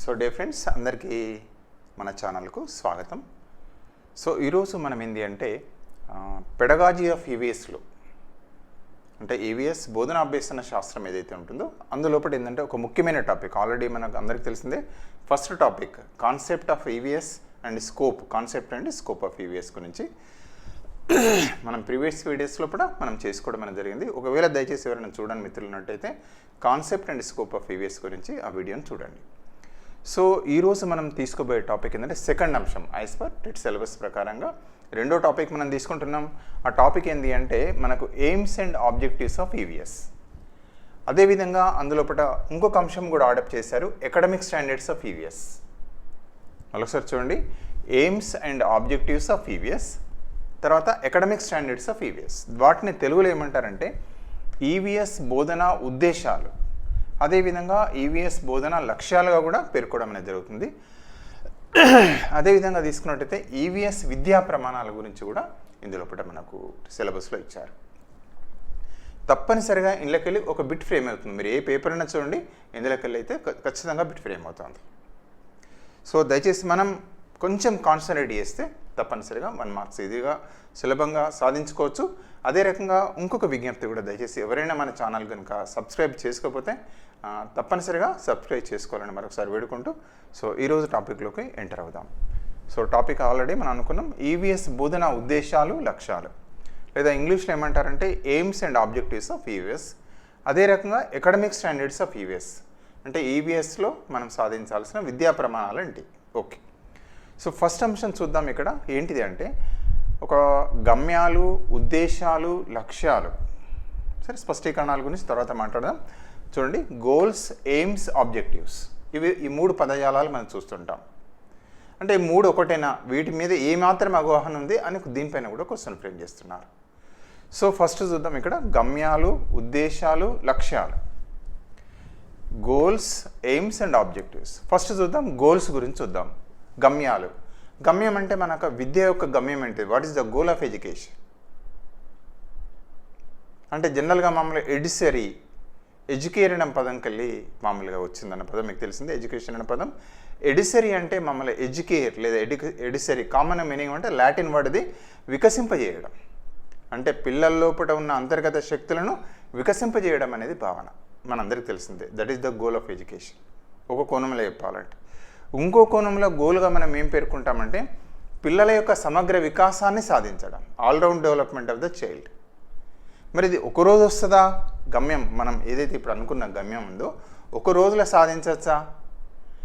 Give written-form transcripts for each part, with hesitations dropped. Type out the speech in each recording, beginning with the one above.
So day friends అందరికీ మన ఛానల్కు స్వాగతం. సో ఈరోజు మనం ఏంటి అంటే పెడగాజీ ఆఫ్ ఈవీఎస్లో అంటే ఈవీఎస్ బోధన అభ్యసన శాస్త్రం ఏదైతే ఉంటుందో అందులోపటి ఏంటంటే ఒక ముఖ్యమైన టాపిక్ ఆల్రెడీ మనకు అందరికీ తెలిసిందే. First topic concept of EVS and scope, concept and scope of EVS గురించి మనం ప్రీవియస్ వీడియోస్లో కూడా మనం చేసుకోవడం అనేది జరిగింది. ఒకవేళ దయచేసి ఎవరైనా చూడని మిత్రులు ఉన్నట్టయితే concept and scope of EVS గురించి ఆ వీడియోని చూడండి. సో ఈరోజు మనం తీసుకోబోయే టాపిక్ ఏంటంటే సెకండ్ అంశం యాజ్ పర్ టెట్ సిలబస్ ప్రకారంగా రెండో టాపిక్ మనం తీసుకుంటున్నాం. ఆ టాపిక్ ఏంటి అంటే మనకు AIIMS and objectives of EVS. అదేవిధంగా అందులోపట ఇంకొక అంశం కూడా ఆడప్ చేశారు, అకాడమిక్ స్టాండర్డ్స్ ఆఫ్ ఈవీఎస్. మరొకసారి చూడండి, AIIMS and objectives of EVS, తర్వాత అకాడమిక్ స్టాండర్డ్స్ ఆఫ్ ఈవీఎస్. వాటిని తెలుగులో ఏమంటారంటే ఈవీఎస్ బోధన ఉద్దేశాలు, అదేవిధంగా ఈవీఎస్ బోధన లక్ష్యాలుగా కూడా పేర్కోవడం అనేది జరుగుతుంది. అదేవిధంగా తీసుకున్నట్టయితే ఈవీఎస్ విద్యా ప్రమాణాల గురించి కూడా ఇందులోపట మనకు సిలబస్లో ఇచ్చారు. తప్పనిసరిగా ఇందులోకెళ్ళి ఒక బిట్ ఫ్రేమ్ అవుతుంది. మీరు ఏ పేపర్ అయినా చూడండి, ఇందులోకెళ్ళి అయితే ఖచ్చితంగా బిట్ ఫ్రేమ్ అవుతుంది. సో దయచేసి మనం కొంచెం కాన్సన్ట్రేట్ చేస్తే తప్పనిసరిగా 1 మార్క్స్ ఈజీగా సులభంగా సాధించుకోవచ్చు. అదే రకంగా ఇంకొక విజ్ఞప్తి కూడా, దయచేసి ఎవరైనా మన ఛానల్ కనుక సబ్స్క్రైబ్ చేసుకోకపోతే తప్పనిసరిగా సబ్స్క్రైబ్ చేసుకోవాలని మరొకసారి వేడుకుంటూ సో ఈరోజు టాపిక్లోకి ఎంటర్ అవుదాం. సో టాపిక్ ఆల్రెడీ మనం అనుకున్నాం, ఈవీఎస్ బోధన ఉద్దేశాలు లక్ష్యాలు, లేదా ఇంగ్లీష్లో ఏమంటారంటే AIIMS and objectives of EVS. అదే రకంగా అకాడమిక్ స్టాండర్డ్స్ ఆఫ్ ఈవీఎస్ అంటే ఈవీఎస్లో మనం సాధించాల్సిన విద్యా ప్రమాణాలు ఏంటి. ఓకే, సో ఫస్ట్ అంశం చూద్దాం. ఇక్కడ ఏంటిది అంటే ఒక గమ్యాలు, ఉద్దేశాలు, లక్ష్యాలు, సరే స్పష్టీకరణాల గురించి తర్వాత మాట్లాడదాం. చూడండి, గోల్స్, ఎయిమ్స్, ఆబ్జెక్టివ్స్, ఈ 3 పదజాలాలు మనం చూస్తుంటాం. అంటే 3 ఒకటేనా, వీటి మీద ఏమాత్రం అవగాహన ఉంది అని దీనిపైన కూడా క్వశ్చన్ ఫ్రేమ్ చేస్తున్నారు. సో ఫస్ట్ చూద్దాం, ఇక్కడ గమ్యాలు, ఉద్దేశాలు, లక్ష్యాలు, goals, AIIMS and objectives. First చూద్దాం గోల్స్ గురించి చూద్దాం. గమ్యాలు, గమ్యం అంటే మనకు విద్య యొక్క గమ్యం ఏంటి, what is the goal of education అంటే జనరల్గా మామూలుగా ఎడ్యుకేర్ అనే పదం కలిగి మామూలుగా వచ్చిందన్న పదం మీకు తెలిసిందే. ఎడ్యుకేషన్ అనే పదం, ఎడిసరీ అంటే మమ్మల్ని ఎడ్యుకేర్ లేదా ఎడిసరీ కామన్ మీనింగ్ అంటే లాటిన్ వర్డ్ది వికసింపజేయడం, అంటే పిల్లల లోపల ఉన్న అంతర్గత శక్తులను వికసింపజేయడం అనేది భావన, మనందరికీ తెలిసిందే. That is the goal of education ఒక కోణంలో చెప్పాలంటే. ఇంకో కోణంలో గోల్గా మనం ఏం పేర్కొంటామంటే పిల్లల యొక్క సమగ్ర వికాసాన్ని సాధించడం, all round development of the child. మరి ఇది ఒక రోజు వస్తుందా గమ్యం, మనం ఏదైతే ఇప్పుడు అనుకున్న గమ్యం ఉందో ఒక రోజులో సాధించవచ్చా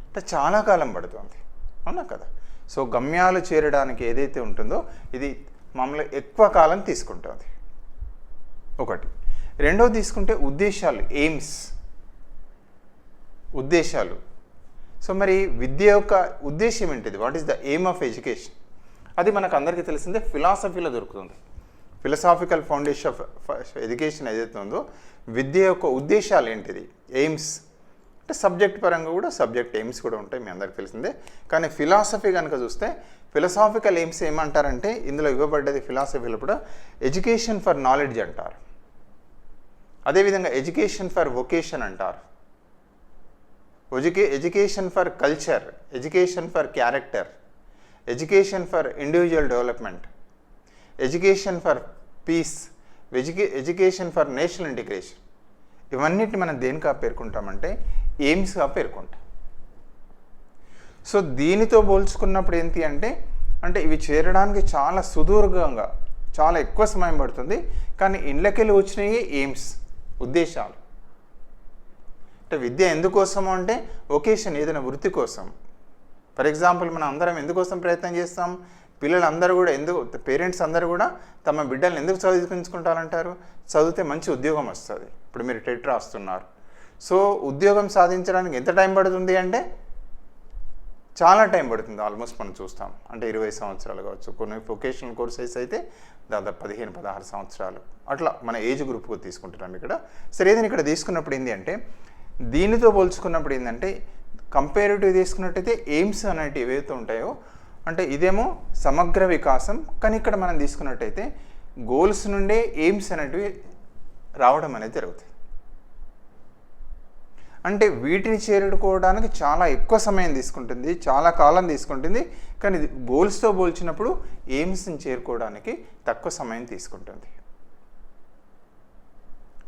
అంటే చాలా కాలం పడుతుంది, అవునా కదా. సో గమ్యాలు చేరడానికి ఏదైతే ఉంటుందో ఇది మామూలుగా ఎక్కువ కాలం తీసుకుంటుంది, ఒకటి. రెండోది తీసుకుంటే ఉద్దేశాలు, ఎయిమ్స్, ఉద్దేశాలు. సో మరి విద్య యొక్క ఉద్దేశం ఏంటిది, what is the aim of education, అది మనకు అందరికీ తెలిసిందే, ఫిలాసఫీలో దొరుకుతుంది. ఫిలసాఫికల్ ఫౌండేషన్ ఆఫ్ ఎడ్యుకేషన్ ఏదైతే ఉందో విద్య యొక్క ఉద్దేశాలు ఏంటిది, ఎయిమ్స్ అంటే సబ్జెక్ట్ పరంగా కూడా సబ్జెక్ట్ ఎయిమ్స్ కూడా ఉంటాయి, మీ అందరికీ తెలిసిందే. కానీ ఫిలాసఫీ కనుక చూస్తే ఫిలసాఫికల్ ఎయిమ్స్ ఏమంటారంటే ఇందులో ఇవ్వబడ్డది ఫిలాసఫీలో కూడా ఎడ్యుకేషన్ ఫర్ నాలెడ్జ్ అంటారు, అదేవిధంగా ఎడ్యుకేషన్ ఫర్ వొకేషన్ అంటారు, education for culture, education for character, education for individual development, education for piece, education for national integration. ఇవన్నిటిని మనం దేనిగా పేర్కొంటామంటే ఎయిమ్స్గా పేర్కొంటాం. సో దీనితో పోల్చుకున్నప్పుడు ఏంటి అంటే ఇవి చేరడానికి చాలా సుదీర్ఘంగా చాలా ఎక్కువ సమయం పడుతుంది. కానీ ఇండ్లకెళ్ళి వచ్చినవి ఎయిమ్స్, ఉద్దేశాలు. అంటే విద్య ఎందుకోసము అంటే వొకేషన్, ఏదైనా వృత్తి కోసం. ఫర్ ఎగ్జాంపుల్ మనం అందరం ఎందుకోసం ప్రయత్నం చేస్తాం, పిల్లలందరూ కూడా పేరెంట్స్ అందరూ కూడా తమ బిడ్డలను ఎందుకు చదివించుకుంటారంటారు, చదివితే మంచి ఉద్యోగం వస్తుంది. ఇప్పుడు మీరు టెట్ రాస్తున్నారు, సో ఉద్యోగం సాధించడానికి ఎంత టైం పడుతుంది అంటే చాలా టైం పడుతుంది. ఆల్మోస్ట్ మనం చూస్తాం అంటే 20 సంవత్సరాలు కావచ్చు, కొన్ని వొకేషనల్ కోర్సెస్ అయితే దాదాపు 15-16 సంవత్సరాలు అట్లా మన ఏజ్ గ్రూప్కి తీసుకుంటున్నాం ఇక్కడ. సరే, ఏదైనా ఇక్కడ తీసుకున్నప్పుడు ఏంటి అంటే దీనితో పోల్చుకున్నప్పుడు ఏంటంటే కంపేరిటివ్ తీసుకున్నట్టయితే ఎయిమ్స్ అనేటివి ఏవైతే ఉంటాయో అంటే ఇదేమో సమగ్ర వికాసం, కానీ ఇక్కడ మనం తీసుకున్నట్టయితే గోల్స్ నుండే ఎయిమ్స్ అనేటివి రావడం అనేది జరుగుతుంది. అంటే వీటిని చేరుకోవడానికి చాలా ఎక్కువ సమయం తీసుకుంటుంది, చాలా కాలం తీసుకుంటుంది. కానీ గోల్స్తో పోల్చినప్పుడు ఎయిమ్స్ని చేరుకోవడానికి తక్కువ సమయం తీసుకుంటుంది.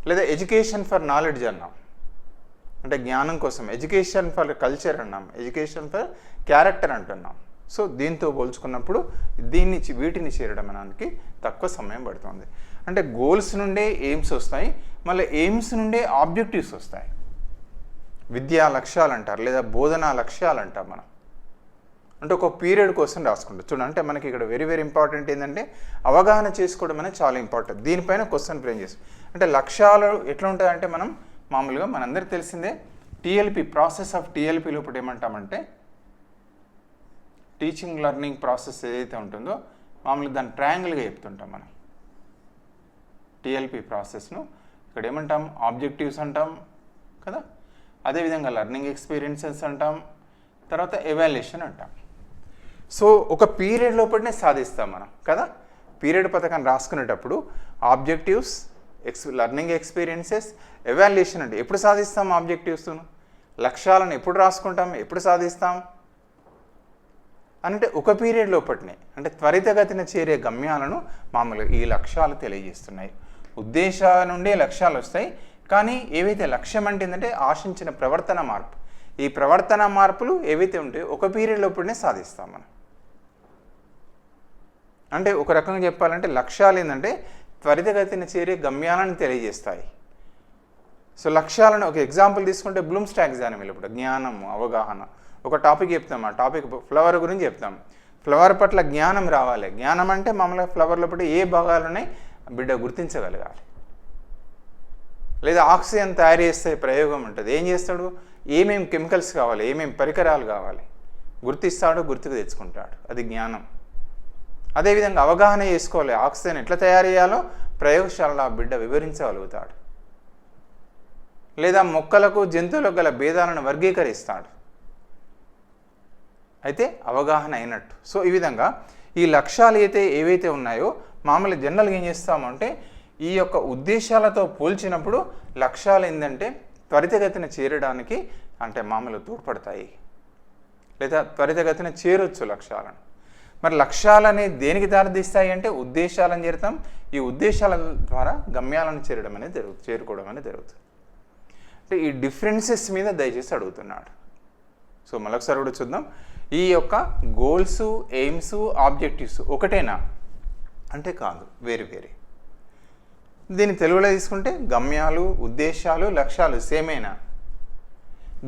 లేదా ఎడ్యుకేషన్ ఫర్ నాలెడ్జ్ అన్నాం, అంటే జ్ఞానం కోసం. ఎడ్యుకేషన్ ఫర్ కల్చర్ అన్నాం, ఎడ్యుకేషన్ ఫర్ క్యారెక్టర్ అంటున్నాం. సో దీంతో పోల్చుకున్నప్పుడు వీటిని చేరడానికి తక్కువ సమయం పడుతుంది. అంటే గోల్స్ నుండే ఎయిమ్స్ వస్తాయి, మళ్ళీ ఎయిమ్స్ నుండే ఆబ్జెక్టివ్స్ వస్తాయి. విద్యా లక్ష్యాలు అంటారు, లేదా బోధనా లక్ష్యాలు అంటాం మనం. అంటే ఒక పీరియడ్ కోసం రాసుకుంటాం. చూడండి, అంటే మనకి ఇక్కడ వెరీ వెరీ ఇంపార్టెంట్ ఏంటంటే అవగాహన చేసుకోవడం అనేది చాలా ఇంపార్టెంట్. దీనిపైన క్వశ్చన్ ఫ్రేమ్ చేస్తాం. అంటే లక్ష్యాలు ఎట్లా ఉంటాయంటే మనం మామూలుగా మనందరికీ తెలిసిందే టీఎల్పి, ప్రాసెస్ ఆఫ్ టీఎల్పి లోపల ఏమంటామంటే టీచింగ్ లెర్నింగ్ ప్రాసెస్ ఏదైతే ఉంటుందో మామూలుగా దాన్ని ట్రయాంగిల్గా చెప్తుంటాం మనం. టీఎల్పి ప్రాసెస్ను ఇక్కడ ఏమంటాం, ఆబ్జెక్టివ్స్ అంటాం కదా, అదేవిధంగా లెర్నింగ్ ఎక్స్పీరియన్సెస్ అంటాం, తర్వాత ఎవాల్యుయేషన్ అంటాం. సో ఒక పీరియడ్ లోపలనే సాధిస్తాం మనం కదా. పీరియడ్ పథకాన్ని రాసుకునేటప్పుడు ఆబ్జెక్టివ్స్, లెర్నింగ్ ఎక్స్పీరియన్సెస్, ఎవాల్యుయేషన్ అంటే ఎప్పుడు సాధిస్తాం ఆబ్జెక్టివ్స్ను, లక్ష్యాలను ఎప్పుడు రాసుకుంటాం, ఎప్పుడు సాధిస్తాం అంటే ఒక పీరియడ్ లోపలనే. అంటే త్వరితగతిన చేరే గమ్యాలను మామూలుగా ఈ లక్ష్యాలు తెలియజేస్తున్నాయి. ఉద్దేశాల నుండే లక్ష్యాలు వస్తాయి, కానీ ఏవైతే లక్ష్యం అంటే ఏంటంటే ఆశించిన ప్రవర్తన మార్పు. ఈ ప్రవర్తన మార్పులు ఏవైతే ఉంటాయో ఒక పీరియడ్ లోపలనే సాధిస్తాం మనం. అంటే ఒక రకంగా చెప్పాలంటే లక్ష్యాలు ఏంటంటే త్వరితగతిన చేరే గమ్యాలను తెలియజేస్తాయి. సో లక్ష్యాలను ఒక ఎగ్జాంపుల్ తీసుకుంటే బ్లూమ్స్ టాక్సానమీలో ఇప్పుడు జ్ఞానం, అవగాహన ఒక టాపిక్ చెప్తాం. ఆ టాపిక్ ఫ్లవర్ గురించి చెప్తాం. ఫ్లవర్ పట్ల జ్ఞానం రావాలి. జ్ఞానం అంటే మామూలుగా ఫ్లవర్ లోపల ఏ భాగాలు ఉన్నాయి బిడ్డ గుర్తించగలగాలి. లేదా ఆక్సిజన్ తయారు చేసే ప్రయోగం ఉంటుంది. ఏం చేస్తాడు, ఏమేమి కెమికల్స్ కావాలి, ఏమేమి పరికరాలు కావాలి గుర్తిస్తాడు, గుర్తుకు తెచ్చుకుంటాడు. అది జ్ఞానం. అదేవిధంగా అవగాహన చేసుకోవాలి. ఆక్సిజన్ ఎట్లా తయారు చేయాలో ప్రయోగశాలలో బిడ్డ వివరించగలుగుతాడు. లేదా మొక్కలకు జంతువులకు గల భేదాలను వర్గీకరిస్తాడు. అయితే అవగాహన అయినట్టు. సో ఈ విధంగా ఈ లక్ష్యాలు ఏవైతే ఉన్నాయో మామూలు జనరల్గా ఏం చేస్తామంటే ఈ యొక్క ఉద్దేశాలతో పోల్చినప్పుడు లక్ష్యాలు ఏంటంటే త్వరితగతిన చేరడానికి అంటే మామూలు తోడ్పడతాయి, లేదా త్వరితగతిన చేరొచ్చు లక్ష్యాలను. మరి లక్ష్యాలని దేనికి దారితీస్తాయి అంటే ఉద్దేశాలను చేరుతాం. ఈ ఉద్దేశాల ద్వారా గమ్యాలను చేరుకోవడం అనేది జరుగుతుంది. అంటే ఈ డిఫరెన్సెస్ మీద దయచేసి అడుగుతున్నాడు. సో మరొకసారి కూడా చూద్దాం. ఈ యొక్క గోల్స్, ఎయిమ్స్, ఆబ్జెక్టివ్స్ ఒకటేనా అంటే కాదు, వేరు వేరే. దీన్ని తెలుగులో తీసుకుంటే గమ్యాలు, ఉద్దేశాలు, లక్ష్యాలు సేమేనా?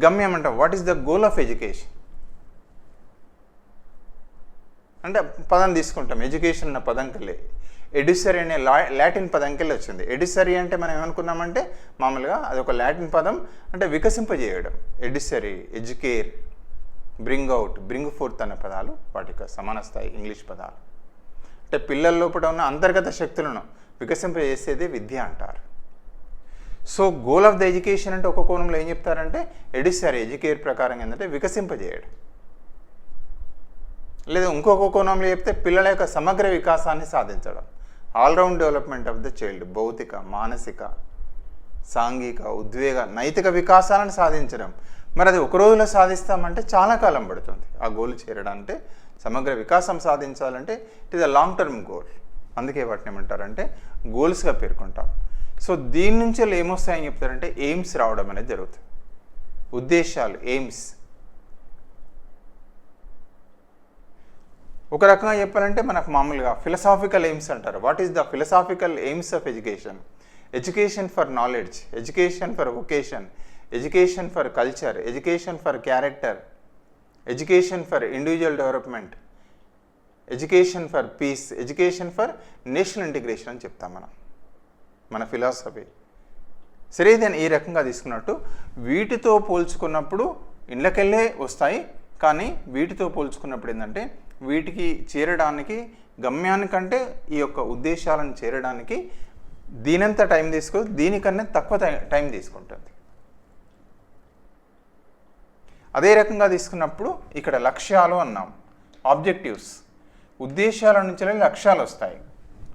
గమ్యం అంటే what is the goal of education అంటే పదం తీసుకుంటాం. ఎడ్యుకేషన్ అన్న పదంకెళ్ళి ఎడ్యుసరీ అనే లాటిన్ పదంకెళ్ళి వచ్చింది. ఎడ్యుసరీ అంటే మనం ఏమనుకున్నామంటే మామూలుగా అదొక లాటిన్ పదం, అంటే వికసింపజేయడం. ఎడ్యుసరీ, ఎడ్యుకేర్, బ్రింగ్ అవుట్, బ్రింగ్ ఫోర్త్ అనే పదాలు వాటికి సమాన స్థాయి ఇంగ్లీష్ పదాలు. అంటే పిల్లల లోపల ఉన్న అంతర్గత శక్తులను వికసింపజేసేది విద్య అంటారు. So goal of the education అంటే ఒక కోణంలో ఏం చెప్తారంటే ఎడ్యుసరీ, ఎడ్యుకేర్ ప్రకారం ఏంటంటే వికసింపజేయడం. లేదా ఇంకొక కోణంలో చెప్తే పిల్లల యొక్క సమగ్ర వికాసాన్ని సాధించడం. All round development of the child, భౌతిక, మానసిక, సాంఘిక, ఉద్వేగ, నైతిక వికాసాలను సాధించడం. మరి అది ఒక రోజులో సాధిస్తామంటే చాలా కాలం పడుతుంది. ఆ గోల్ చేరడాలంటే సమగ్ర వికాసం సాధించాలంటే it is a long term goal. అందుకే వాటిని ఏమంటారంటే గోల్స్గా పేర్కొంటాం. సో దీని నుంచి ఏమొస్తాయని చెప్తారంటే ఎయిమ్స్ రావడం అనేది జరుగుతుంది. ఉద్దేశాలు, ఎయిమ్స్. ఒక రకంగా చెప్పాలంటే మనకు మామూలుగా ఫిలసాఫికల్ ఎయిమ్స్ అంటారు. What is the philosophical AIIMS of education? Education for knowledge, education for vacation, education for culture, education for character, education for individual development, education for piece, education for national integration అని చెప్తాం మన philosophy. సరే, దాన్ని ఈ రకంగా తీసుకున్నట్టు వీటితో పోల్చుకున్నప్పుడు ఇండ్లకెళ్ళే వస్తాయి. కానీ వీటితో పోల్చుకున్నప్పుడు ఏంటంటే వీటికి చేరడానికి గమ్యానికంటే ఈ యొక్క ఉద్దేశాలను చేరడానికి దీనంత టైం దీనికన్నా తక్కువ టైం తీసుకుంటుంది. అదే రకంగా తీసుకున్నప్పుడు ఇక్కడ లక్ష్యాలు అన్నాం, ఆబ్జెక్టివ్స్. ఉద్దేశాల నుంచి లక్ష్యాలు వస్తాయి.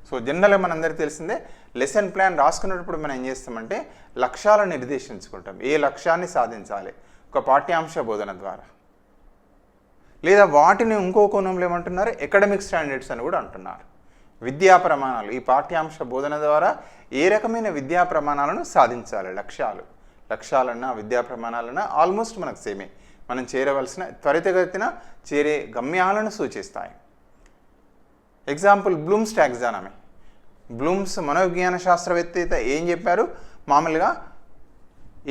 సో జనరల్గా మనందరికీ తెలిసిందే లెసన్ ప్లాన్ రాసుకున్నప్పుడు మనం ఏం చేస్తామంటే లక్ష్యాలను నిర్దేశించుకుంటాం. ఏ లక్ష్యాన్ని సాధించాలి ఒక పాఠ్యాంశ బోధన ద్వారా, లేదా వాటిని ఇంకో కోణంలో ఏమంటున్నారు అకాడమిక్ స్టాండర్డ్స్ అని కూడా అంటున్నారు. విద్యా ప్రమాణాలు, ఈ పాఠ్యాంశ బోధన ద్వారా ఏ రకమైన విద్యా ప్రమాణాలను సాధించాలి, లక్ష్యాలన్నా విద్యా ప్రమాణాలన్నా ఆల్మోస్ట్ మనకు సేమే. మనం చేరవలసిన త్వరితగతిన చేరే గమ్యాలను సూచిస్తాయి. Example Bloom's taxonomy. బ్లూమ్స్ మనోవిజ్ఞాన శాస్త్రవేత్త ఏం చెప్పారు, మామూలుగా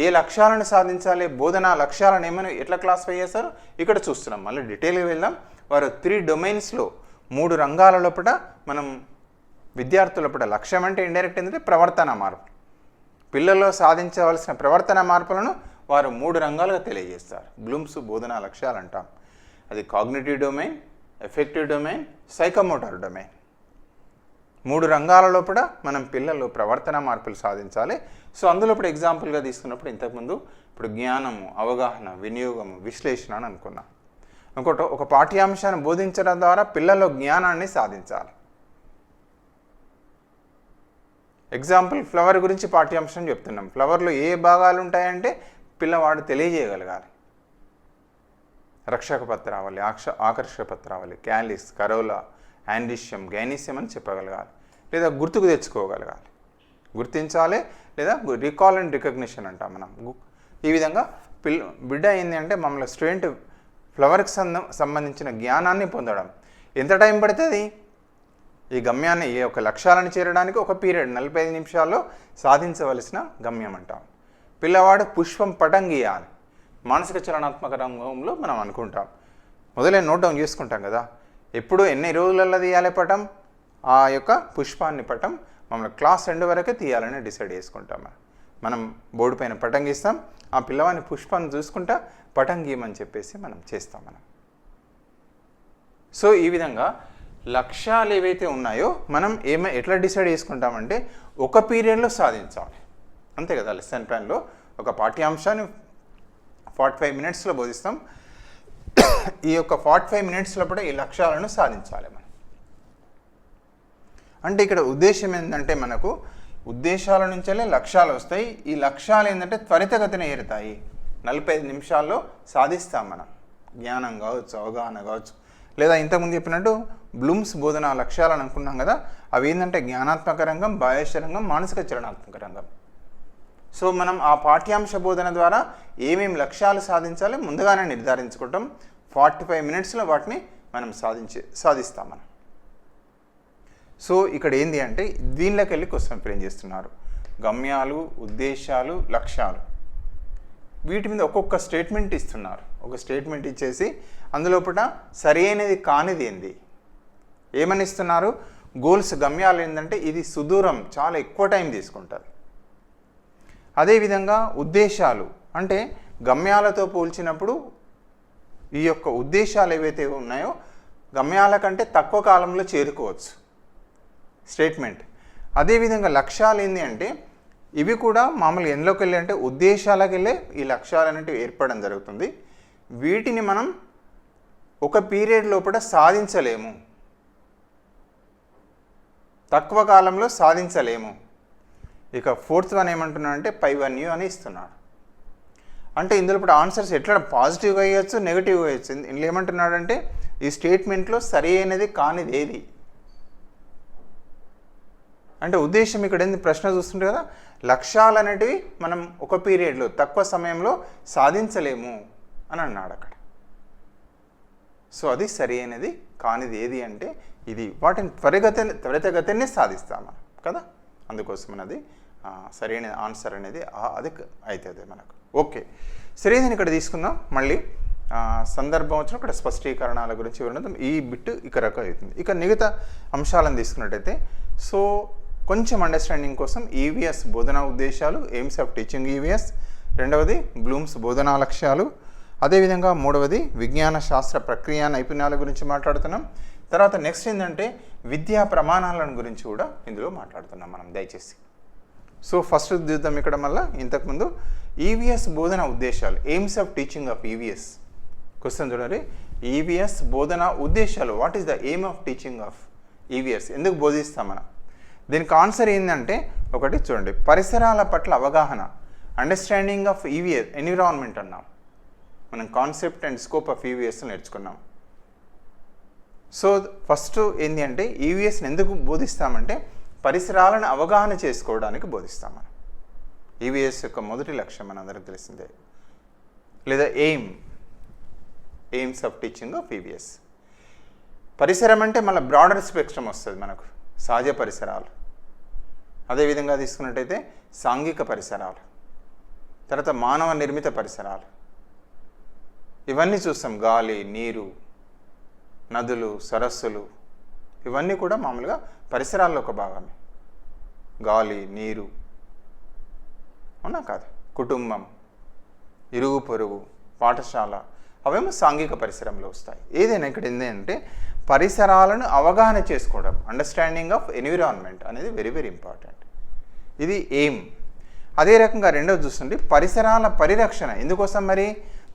ఏ లక్ష్యాలను సాధించాలి, బోధనా లక్ష్యాలను ఏమైనా ఎట్లా క్లాసిఫై చేస్తారు ఇక్కడ చూస్తున్నాం. మళ్ళీ డీటెయిల్గా వెళ్దాం. వారు 3 డొమైన్స్లో 3 రంగాల లోపల మనం విద్యార్థుల లోపల లక్ష్యం అంటే ఇండైరెక్ట్ ఏంటంటే ప్రవర్తన మార్పు, పిల్లల్లో సాధించవలసిన ప్రవర్తన మార్పులను వారు 3 రంగాలుగా తెలియజేస్తారు. బ్లూమ్స్ బోధనా లక్ష్యాలు అంటాం. అది cognitive domain, affective domain, psychomotor domain. 3 రంగాల లోపల మనం పిల్లల్లో ప్రవర్తన మార్పులు సాధించాలి. సో అందులో ఇప్పుడు ఎగ్జాంపుల్గా తీసుకున్నప్పుడు ఇంతకుముందు ఇప్పుడు జ్ఞానము, అవగాహన, వినియోగము, విశ్లేషణ అని అనుకున్నాం. ఇంకోటి ఒక పాఠ్యాంశాన్ని బోధించడం ద్వారా పిల్లల్లో జ్ఞానాన్ని సాధించాలి. ఎగ్జాంపుల్ ఫ్లవర్ గురించి పాఠ్యాంశం చెప్తున్నాం. ఫ్లవర్లో ఏ భాగాలు ఉంటాయంటే పిల్లవాడు తెలియజేయగలగాలి. రక్షక పత్రావళి, ఆకర్షక పత్రావళి, క్యాలిస్, కరోలా, యాండిష్యం, గైనీసియం అని చెప్పగలగాలి, లేదా గుర్తుకు తెచ్చుకోగలగాలి. గుర్తించాలి లేదా రికాల్ అండ్ రికగ్నిషన్ అంటాం మనం. ఈ విధంగా బిడ్డ ఏంటి అంటే మమ్మల్ని స్టూడెంట్ ఫ్లవర్కి సంబంధించిన జ్ఞానాన్ని పొందడం ఎంత టైం పడుతుంది, ఈ గమ్యాన్ని ఏ ఒక లక్ష్యాలను చేరడానికి ఒక పీరియడ్ 45 నిమిషాల్లో సాధించవలసిన గమ్యం అంటాం. పిల్లవాడు పుష్పం పటం గీయాలి, మానసిక చలనాత్మక రంగంలో మనం అనుకుంటాం. మొదలే నోట్ డౌన్ చేసుకుంటాం కదా, ఎప్పుడు ఎన్ని రోజులలో తీయాలి పటం, ఆ యొక్క పుష్పాన్ని పటం మమ్మల్ని క్లాస్ 2 వరకే తీయాలని డిసైడ్ చేసుకుంటాం. మనం బోర్డు పైన పటం గీస్తాం, ఆ పిల్లవాడిని పుష్పాన్ని చూసుకుంటా పటం గీయమని చెప్పేసి మనం చేస్తాం మనం. సో ఈ విధంగా లక్ష్యాలు ఏవైతే ఉన్నాయో మనం ఎట్లా డిసైడ్ చేసుకుంటామంటే ఒక పీరియడ్లో సాధించాలి, అంతే కదా. లెసన్ ప్లాన్లో ఒక పాఠ్యాంశాన్ని 45 మినిట్స్లో బోధిస్తాం. ఈ యొక్క 45 మినిట్స్ లోపల ఈ లక్ష్యాలను సాధించాలి మనం. అంటే ఇక్కడ ఉద్దేశం ఏంటంటే మనకు ఉద్దేశాల నుంచే లక్ష్యాలు వస్తాయి. ఈ లక్ష్యాలు ఏంటంటే త్వరితగతిన ఏరుతాయి. 45 నిమిషాల్లో సాధిస్తాం మనం. జ్ఞానం కావచ్చు, అవగాహన కావచ్చు, లేదా ఇంతకుముందు చెప్పినట్టు బ్లూమ్స్ బోధన లక్ష్యాలను అనుకున్నాం కదా, అవి ఏంటంటే జ్ఞానాత్మక రంగం, బాహ్య రంగం, మానసిక చలనాత్మక రంగం. సో మనం ఆ పాఠ్యాంశ బోధన ద్వారా ఏమేమి లక్ష్యాలు సాధించాలి ముందుగానే నిర్ధారించుకుంటాం. 45 మినిట్స్లో వాటిని మనం సాధిస్తాం మనం. సో ఇక్కడ ఏంటి అంటే దీనిలోకి వెళ్ళి క్వశ్చన్ ఫ్రేమ్ చేస్తున్నారు. గమ్యాలు, ఉద్దేశాలు, లక్ష్యాలు, వీటి మీద ఒక్కొక్క స్టేట్మెంట్ ఇస్తున్నారు. ఒక స్టేట్మెంట్ ఇచ్చేసి అందులోపట సరి అయినది కానిది ఏంది ఏమని ఇస్తున్నారు. గోల్స్, గమ్యాలు ఏంటంటే ఇది సుదూరం, చాలా ఎక్కువ టైం తీసుకుంటుంది. అదేవిధంగా ఉద్దేశాలు అంటే గమ్యాలతో పోల్చినప్పుడు ఈ యొక్క ఉద్దేశాలు ఏవైతే ఉన్నాయో గమ్యాల కంటే తక్కువ కాలంలో చేరుకోవచ్చు స్టేట్మెంట్. అదేవిధంగా లక్ష్యాలు ఏంటి అంటే ఇవి కూడా మామూలుగా ఎందులోకి వెళ్ళి అంటే ఉద్దేశాలకు వెళ్ళే ఈ లక్ష్యాలు అనేవి ఏర్పడడం జరుగుతుంది. వీటిని మనం ఒక పీరియడ్ లోపల సాధించలేము, తక్కువ కాలంలో సాధించలేము. ఇక 4th వన్ ఏమంటున్నాడంటే π1u అని ఇస్తున్నాడు. అంటే ఇందులో ఇప్పుడు ఆన్సర్స్ ఎట్లా పాజిటివ్గా వేయచ్చు, నెగిటివ్గా వేయచ్చు. ఇందులో ఏమంటున్నాడంటే ఈ స్టేట్మెంట్లో సరి అయినది కానిది ఏది అంటే ఉద్దేశం ఇక్కడ ఏంది ప్రశ్న చూస్తుంటే కదా, లక్ష్యాలు అనేటివి మనం ఒక పీరియడ్లో తక్కువ సమయంలో సాధించలేము అని అన్నాడు అక్కడ. సో అది సరి అయినది కానిది ఏది అంటే ఇది, వాటిని త్వరితగతిని సాధిస్తాము కదా, అందుకోసం అది సరైన ఆన్సర్ అనేది అది అవుతుంది మనకు. ఓకే, సరైనది ఇక్కడ తీసుకుందాం. మళ్ళీ సందర్భం వచ్చిన ఇక్కడ స్పష్టీకరణాల గురించి వివరించడం ఈ బిట్ ఇక్కడ అవుతుంది. ఇక మిగతా అంశాలను తీసుకున్నట్టయితే సో కొంచెం అండర్స్టాండింగ్ కోసం ఈవీఎస్ బోధనా ఉద్దేశాలు, ఎయిమ్స్ ఆఫ్ టీచింగ్ ఈవీఎస్, రెండవది బ్లూమ్స్ బోధనా లక్ష్యాలు, అదేవిధంగా మూడవది విజ్ఞాన శాస్త్ర ప్రక్రియ నైపుణ్యాల గురించి మాట్లాడుతున్నాం. తర్వాత నెక్స్ట్ ఏంటంటే విద్యా ప్రమాణాలను గురించి కూడా ఇందులో మాట్లాడుతున్నాం మనం దయచేసి. సో ఫస్ట్ చూద్దాం ఇక్కడ మళ్ళీ ఇంతకుముందు ఈవీఎస్ బోధన ఉద్దేశాలు, AIIMS of teaching of EVS. Question చూడండి, ఈవీఎస్ బోధన ఉద్దేశాలు, what is the aim of teaching of EVS, ఎందుకు బోధిస్తాం మనం, దీనికి ఆన్సర్ ఏంటంటే ఒకటి చూడండి, పరిసరాల పట్ల అవగాహన, అండర్స్టాండింగ్ ఆఫ్ ఈవీఎస్ ఎన్విరాన్మెంట్ అన్నాం. మనం concept and scope of EVS నేర్చుకున్నాం. సో ఫస్ట్ ఏంటి అంటే ఈవీఎస్ని ఎందుకు బోధిస్తామంటే పరిసరాలను అవగాహన చేసుకోవడానికి బోధిస్తాం మనం. ఈవీఎస్ యొక్క మొదటి లక్ష్యం మనందరికి తెలిసిందే, లేదా aims of teaching of EVS. పరిసరం అంటే మళ్ళీ బ్రాడర్ స్పెక్ట్రమ్ వస్తుంది మనకు. సహజ పరిసరాలు, అదేవిధంగా తీసుకున్నట్టయితే సాంఘిక పరిసరాలు, తర్వాత మానవ నిర్మిత పరిసరాలు, ఇవన్నీ చూస్తాం. గాలి, నీరు, నదులు, సరస్సులు, ఇవన్నీ కూడా మామూలుగా పరిసరాల్లో ఒక భాగమే. గాలి, నీరు, అవునా కాదు, కుటుంబం, ఇరుగు పొరుగు, పాఠశాల, అవేమో సాంఘిక పరిసరంలో వస్తాయి. ఏదైనా ఇక్కడ ఏంటంటే పరిసరాలను అవగాహన చేసుకోవడం, అండర్స్టాండింగ్ ఆఫ్ ఎన్విరాన్మెంట్ అనేది వెరీ వెరీ ఇంపార్టెంట్. ఇది ఎయిమ్. అదే రకంగా రెండోది చూస్తుంటే పరిసరాల పరిరక్షణ. ఎందుకోసం మరి?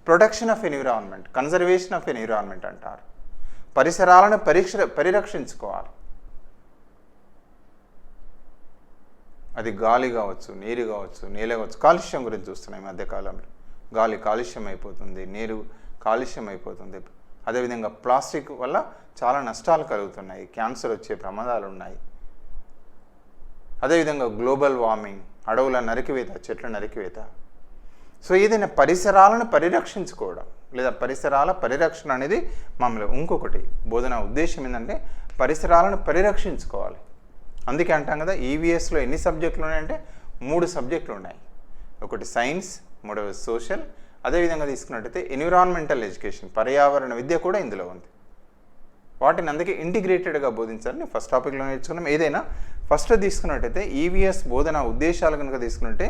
Protection of environment, conservation of environment అంటారు. పరిసరాలను పరిరక్షించుకోవాలి. అది గాలి కావచ్చు, నీరు కావచ్చు, నేల కావచ్చు. కాలుష్యం గురించి చూస్తున్నాం ఈ మధ్యకాలంలో. గాలి కాలుష్యం అయిపోతుంది, నీరు కాలుష్యం అయిపోతుంది. అదేవిధంగా ప్లాస్టిక్ వల్ల చాలా నష్టాలు కలుగుతున్నాయి, క్యాన్సర్ వచ్చే ప్రమాదాలు ఉన్నాయి. అదేవిధంగా గ్లోబల్ వార్మింగ్, అడవుల నరికివేత, చెట్ల నరికివేత. సో ఏదైనా పరిసరాలను పరిరక్షించుకోవడం లేదా పరిసరాల పరిరక్షణ అనేది మామూలు. ఇంకొకటి బోధన ఉద్దేశం ఏంటంటే పరిసరాలను పరిరక్షించుకోవాలి. అందుకే అంటాం కదా, ఈవీఎస్లో ఎన్ని సబ్జెక్టులు ఉన్నాయంటే 3 సబ్జెక్టులు ఉన్నాయి. ఒకటి సైన్స్, మూడవది సోషల్, అదేవిధంగా తీసుకున్నట్టయితే ఎన్విరాన్మెంటల్ ఎడ్యుకేషన్, పర్యావరణ విద్య కూడా ఇందులో ఉంది. వాటిని అందుకే ఇంటిగ్రేటెడ్గా బోధించాలని ఫస్ట్ టాపిక్లో నేర్చుకున్నాం. ఏదైనా ఫస్ట్ తీసుకున్నట్టయితే ఈవీఎస్ బోధన ఉద్దేశాలు కనుక తీసుకున్నట్టే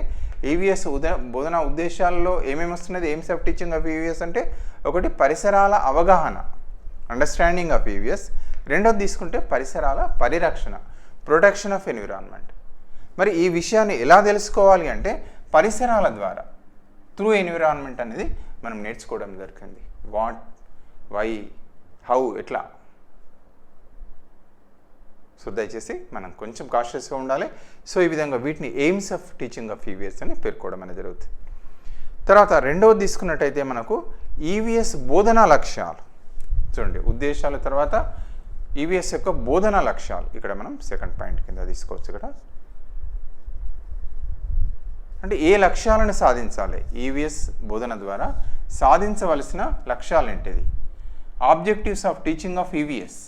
ఈవీఎస్ బోధన ఉద్దేశాల్లో ఏమేమి వస్తున్నది? AIIMS of teaching of EVS అంటే ఒకటి పరిసరాల అవగాహన, అండర్స్టాండింగ్ ఆఫ్ ఈవీఎస్. రెండోది తీసుకుంటే పరిసరాల పరిరక్షణ, ప్రొటెక్షన్ ఆఫ్ ఎన్విరాన్మెంట్. మరి ఈ విషయాన్ని ఎలా తెలుసుకోవాలి అంటే పరిసరాల ద్వారా, త్రూ ఎన్విరాన్మెంట్ అనేది మనం నేర్చుకోవడం జరిగింది. వాట్, వై, హౌ, ఎట్లా. సో దయచేసి మనం కొంచెం కాషియస్గా ఉండాలి. సో ఈ విధంగా వీటిని AIIMS of teaching of EVS అని పేర్కోవడం అనేది జరుగుతుంది. తర్వాత రెండవది తీసుకున్నట్టయితే మనకు ఈవీఎస్ బోధనా లక్ష్యాలు. చూడండి, ఉద్దేశాల తర్వాత ఈవీఎస్ యొక్క బోధనా లక్ష్యాలు. ఇక్కడ మనం సెకండ్ పాయింట్ కింద తీసుకోవచ్చు. ఇక్కడ అంటే ఏ లక్ష్యాలను సాధించాలి? ఈవీఎస్ బోధన ద్వారా సాధించవలసిన లక్ష్యాలు ఏంటిది? Objectives of teaching of EVS.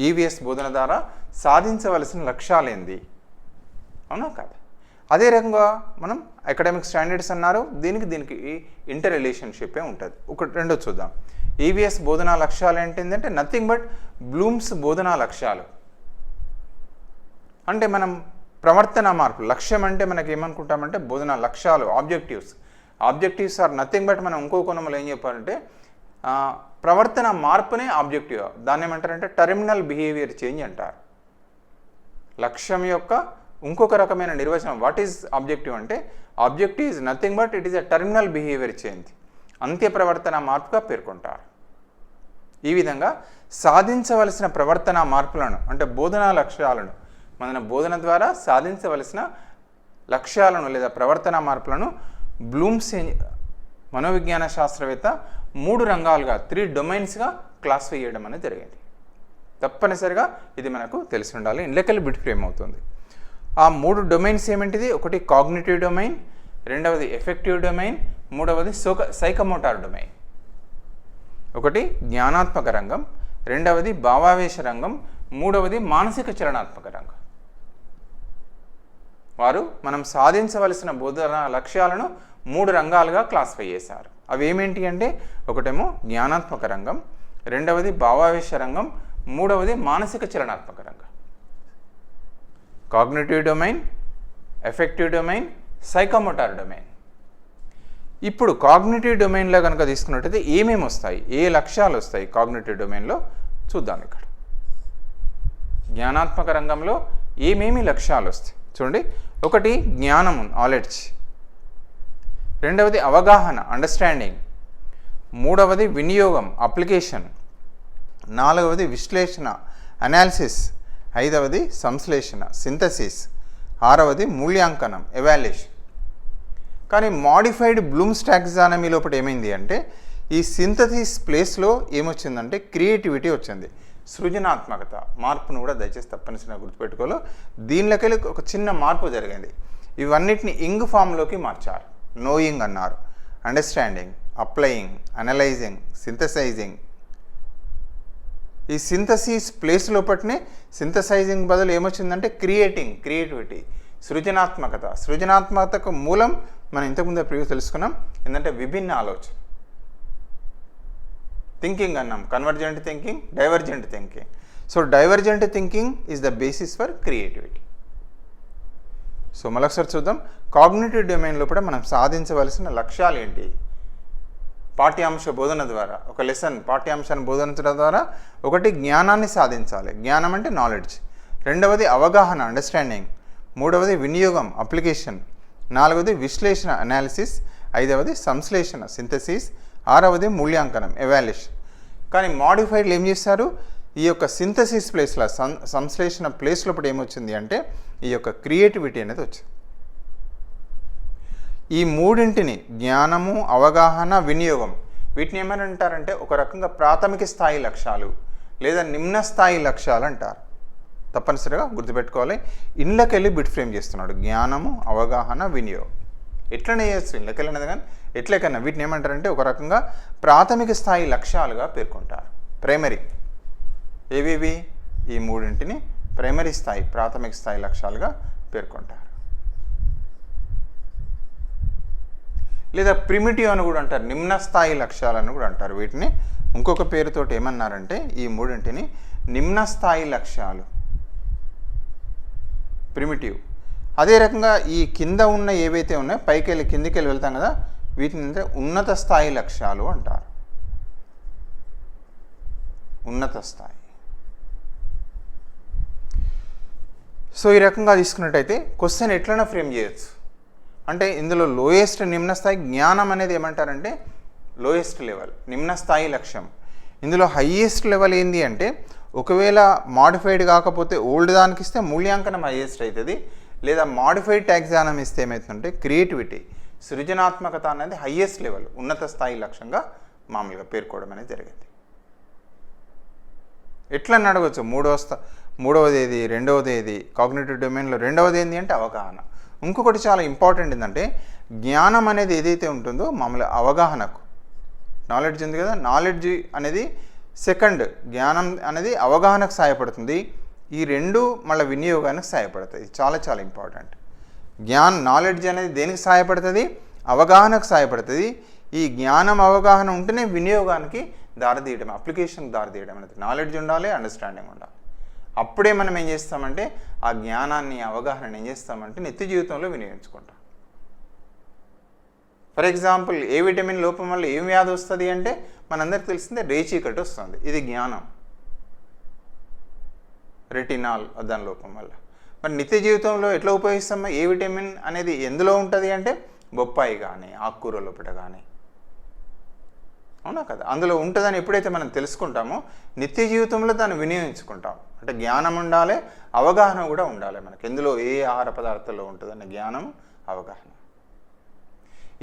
EVS బోధన ద్వారా సాధించవలసిన లక్ష్యాలు ఏంది? అవునా కాదు? అదే రకంగా మనం అకాడమిక్ స్టాండర్డ్స్ అన్నారు, దీనికి ఇంటర్ రిలేషన్షిప్ ఉంటుంది. రెండో చూద్దాం. ఈవీఎస్ బోధనా లక్ష్యాలు ఏంటంటే నథింగ్ బట్ బ్లూమ్స్ బోధనా లక్ష్యాలు. అంటే మనం ప్రవర్తన మార్పు, లక్ష్యం అంటే మనకి ఏమనుకుంటామంటే బోధనా లక్ష్యాలు, ఆబ్జెక్టివ్స్ ఆర్ నథింగ్ బట్ మనం ఇంకో కోణంలో ఏం చెప్పాలంటే ప్రవర్తన మార్పునే ఆబ్జెక్టివ్. దాన్ని ఏమంటారంటే టర్మినల్ బిహేవియర్ చేంజ్ అంటారు. లక్ష్యం యొక్క ఇంకొక రకమైన నిర్వచనం. వాట్ ఈజ్ ఆబ్జెక్టివ్ అంటే objective is nothing but it is a terminal behaviour change, అంత్య ప్రవర్తన మార్పుగా పేర్కొంటారు. ఈ విధంగా సాధించవలసిన ప్రవర్తన మార్పులను అంటే బోధనా లక్ష్యాలను, మన బోధన ద్వారా సాధించవలసిన లక్ష్యాలను లేదా ప్రవర్తన మార్పులను బ్లూమ్స్ మనోవిజ్ఞాన శాస్త్రవేత్త 3 రంగాలుగా 3 డొమైన్స్గా క్లాసిఫై చేయడం అనేది జరిగింది. తప్పనిసరిగా ఇది మనకు తెలిసి ఉండాలి, ఇందులోకెళ్ళి బిట్ ఫ్రేమ్ అవుతుంది. ఆ 3 డొమైన్స్ ఏమిటిది? ఒకటి కాగ్నిటివ్ డొమైన్, రెండవది ఎఫెక్టివ్ డొమైన్, మూడవది సైకమోటార్ డొమైన్. ఒకటి జ్ఞానాత్మక రంగం, రెండవది భావావేశ రంగం, మూడవది మానసిక చలనాత్మక రంగం. వారు మనం సాధించవలసిన బోధన లక్ష్యాలను 3 రంగాలుగా క్లాసిఫై చేశారు. అవి ఏమేంటి అంటే ఒకటేమో జ్ఞానాత్మక రంగం, రెండవది భావావేశ రంగం, మూడవది మానసిక చలనాత్మక రంగం. Cognitive domain, affective domain, psychomotor domain. ఇప్పుడు కాగ్నిటివ్ డొమైన్లో కనుక తీసుకున్నట్టయితే ఏమేమి వస్తాయి, ఏ లక్ష్యాలు వస్తాయి కాగ్నిటివ్ డొమైన్లో చూద్దాం. ఇక్కడ జ్ఞానాత్మక రంగంలో ఏమేమి లక్ష్యాలు వస్తాయి చూడండి. ఒకటి జ్ఞానం, నాలెడ్జ్. రెండవది అవగాహన, అండర్స్టాండింగ్. మూడవది వినియోగం, అప్లికేషన్. నాలుగవది విశ్లేషణ, అనాలిసిస్, ఐదవది సంశ్లేషణ సింథసిస్, ఆరవది మూల్యాంకనం ఎవాల్యుయేషన్. కానీ మాడిఫైడ్ బ్లూమ్స్ టాక్సానమీ లోపల ఏమైంది అంటే ఈ సింథసిస్ ప్లేస్లో ఏమొచ్చిందంటే క్రియేటివిటీ వచ్చింది, సృజనాత్మకత. మార్పును కూడా దయచేసి తప్పనిసరిగా గుర్తుపెట్టుకోవాలి. దీనిలోకెళ్ళి ఒక చిన్న మార్పు జరిగింది. ఇవన్నిటిని ఇంగ్ ఫామ్లోకి మార్చారు. నోయింగ్ అన్నారు, అండర్స్టాండింగ్, అప్లయింగ్, అనలైజింగ్, సింథసైజింగ్. ఈ సింథసిస్ ప్లేస్ లోపట్నే సింథసైజింగ్ బదులు ఏమొచ్చిందంటే క్రియేటివిటీ, సృజనాత్మకత. సృజనాత్మకతకు మూలం మనం ఇంతకుముందు ప్రివ్యూ తెలుసుకున్నాం, ఏంటంటే విభిన్న ఆలోచన. థింకింగ్ అన్నాం, convergent thinking, divergent thinking. So divergent thinking is the basis for creativity. So మరొకసారి చూద్దాం. కాగ్నిటివ్ డొమైన్ లోపల మనం సాధించవలసిన లక్ష్యాలు ఏంటి? పాఠ్యాంశ బోధన ద్వారా, ఒక లెసన్ పాఠ్యాంశాన్ని బోధించడం ద్వారా ఒకటి జ్ఞానాన్ని సాధించాలి, జ్ఞానం అంటే నాలెడ్జ్. రెండవది అవగాహన అండర్స్టాండింగ్, మూడవది వినియోగం అప్లికేషన్, నాలుగవది విశ్లేషణ అనాలిసిస్, ఐదవది సంశ్లేషణ సింథసిస్, ఆరవది మూల్యాంకనం ఎవాల్యుయేషన్. కానీ మాడిఫైడ్లు ఏం చేస్తారు? ఈ యొక్క సింథసిస్ ప్లేస్లో సంశ్లేషణ ప్లేస్ లోపల ఏమొచ్చింది అంటే ఈ యొక్క క్రియేటివిటీ అనేది వచ్చింది. ఈ మూడింటిని జ్ఞానము, అవగాహన, వినియోగం, వీటిని ఏమని అంటారంటే ఒక రకంగా ప్రాథమిక స్థాయి లక్ష్యాలు లేదా నిమ్న స్థాయి లక్ష్యాలు అంటారు. తప్పనిసరిగా గుర్తుపెట్టుకోవాలి. ఇళ్ళకెళ్ళి బిట్ ఫ్రేమ్ చేస్తున్నాడు, జ్ఞానము, అవగాహన, వినియోగం. ఎట్లనే చేయొచ్చు ఇళ్ళకెళ్ళి అనేది, కానీ ఎట్లకన్నా వీటిని ఏమంటారంటే ఒక రకంగా ప్రాథమిక స్థాయి లక్ష్యాలుగా పేర్కొంటారు. Primary AVV? ఈ మూడింటిని ప్రైమరీ స్థాయి, ప్రాథమిక స్థాయి లక్ష్యాలుగా పేర్కొంటారు. లేదా ప్రిమిటివ్ అని కూడా అంటారు, నిమ్న స్థాయి లక్ష్యాలను కూడా అంటారు. వీటిని ఇంకొక పేరుతోటి ఏమన్నారంటే ఈ మూడింటిని నిమ్న స్థాయి లక్ష్యాలు, ప్రిమిటివ్. అదే రకంగా ఈ కింద ఉన్న ఏవైతే ఉన్నాయో పైకి వెళ్ళి కిందికి వెళ్ళి వెళ్తాం కదా, వీటిని అంటే ఉన్నత స్థాయి లక్ష్యాలు అంటారు. ఉన్నత స్థాయి. సో ఈ రకంగా తీసుకున్నట్టయితే క్వశ్చన్ ఎట్లైనా ఫ్రేమ్ చేయొచ్చు. అంటే ఇందులో లోయెస్ట్ నిమ్న స్థాయి జ్ఞానం అనేది ఏమంటారంటే లోయెస్ట్ లెవెల్, నిమ్న స్థాయి లక్ష్యం. ఇందులో హయ్యెస్ట్ లెవెల్ ఏంది అంటే ఒకవేళ మాడిఫైడ్ కాకపోతే ఓల్డ్ దానికి ఇస్తే మూల్యాంకనం హయ్యెస్ట్ అవుతుంది, లేదా మాడిఫైడ్ టాక్సానమీ ఇస్తే ఏమవుతుందంటే క్రియేటివిటీ, సృజనాత్మకత అనేది హయ్యెస్ట్ లెవెల్, ఉన్నత స్థాయి లక్ష్యంగా మామూలుగా పేర్కోవడం అనేది జరిగింది. ఎట్లా అడగవచ్చు? మూడవది ఏది, రెండవది ఏది? కాగ్నిటివ్ డొమైన్లో రెండవది ఏంటి అంటే అవగాహన. ఇంకొకటి చాలా ఇంపార్టెంట్ ఏంటంటే జ్ఞానం అనేది ఏదైతే ఉంటుందో మామూలుగా అవగాహనకు, నాలెడ్జ్ ఉంది కదా, నాలెడ్జ్ అనేది సెకండ్, జ్ఞానం అనేది అవగాహనకు సహాయపడుతుంది. ఈ రెండు మళ్ళీ వినియోగానికి సహాయపడుతుంది. చాలా చాలా ఇంపార్టెంట్. నాలెడ్జ్ అనేది దేనికి సహాయపడుతుంది? అవగాహనకు సహాయపడుతుంది. ఈ జ్ఞానం అవగాహన ఉంటేనే వినియోగానికి దారితీయడం, అప్లికేషన్కి దారితీయడం అనేది. నాలెడ్జ్ ఉండాలి, అండర్స్టాండింగ్ ఉండాలి. అప్పుడే మనం ఏం చేస్తామంటే ఆ జ్ఞానాన్ని, అవగాహనని ఏం చేస్తామంటే నిత్య జీవితంలో వినియోగించుకుంటాం. ఫర్ ఎగ్జాంపుల్ ఏ విటమిన్ లోపం వల్ల ఏం వ్యాధి వస్తుంది అంటే మనందరికి తెలిసిందే రేచీకటి వస్తుంది. ఇది జ్ఞానం. రెటినాల్ దాని లోపం వల్ల. మరి నిత్య జీవితంలో ఎట్లా ఉపయోగిస్తామో ఏ విటమిన్ అనేది ఎందులో ఉంటుంది అంటే బొప్పాయి కానీ ఆకుకూర లోపల కానీ, అవునా కదా, అందులో ఉంటుందని ఎప్పుడైతే మనం తెలుసుకుంటామో నిత్య జీవితంలో దాన్ని వినియోగించుకుంటాం. అంటే జ్ఞానం ఉండాలి, అవగాహన కూడా ఉండాలి మనకి. ఎందులో ఏ ఆహార పదార్థాల్లో ఉంటుందన్న జ్ఞానం, అవగాహన.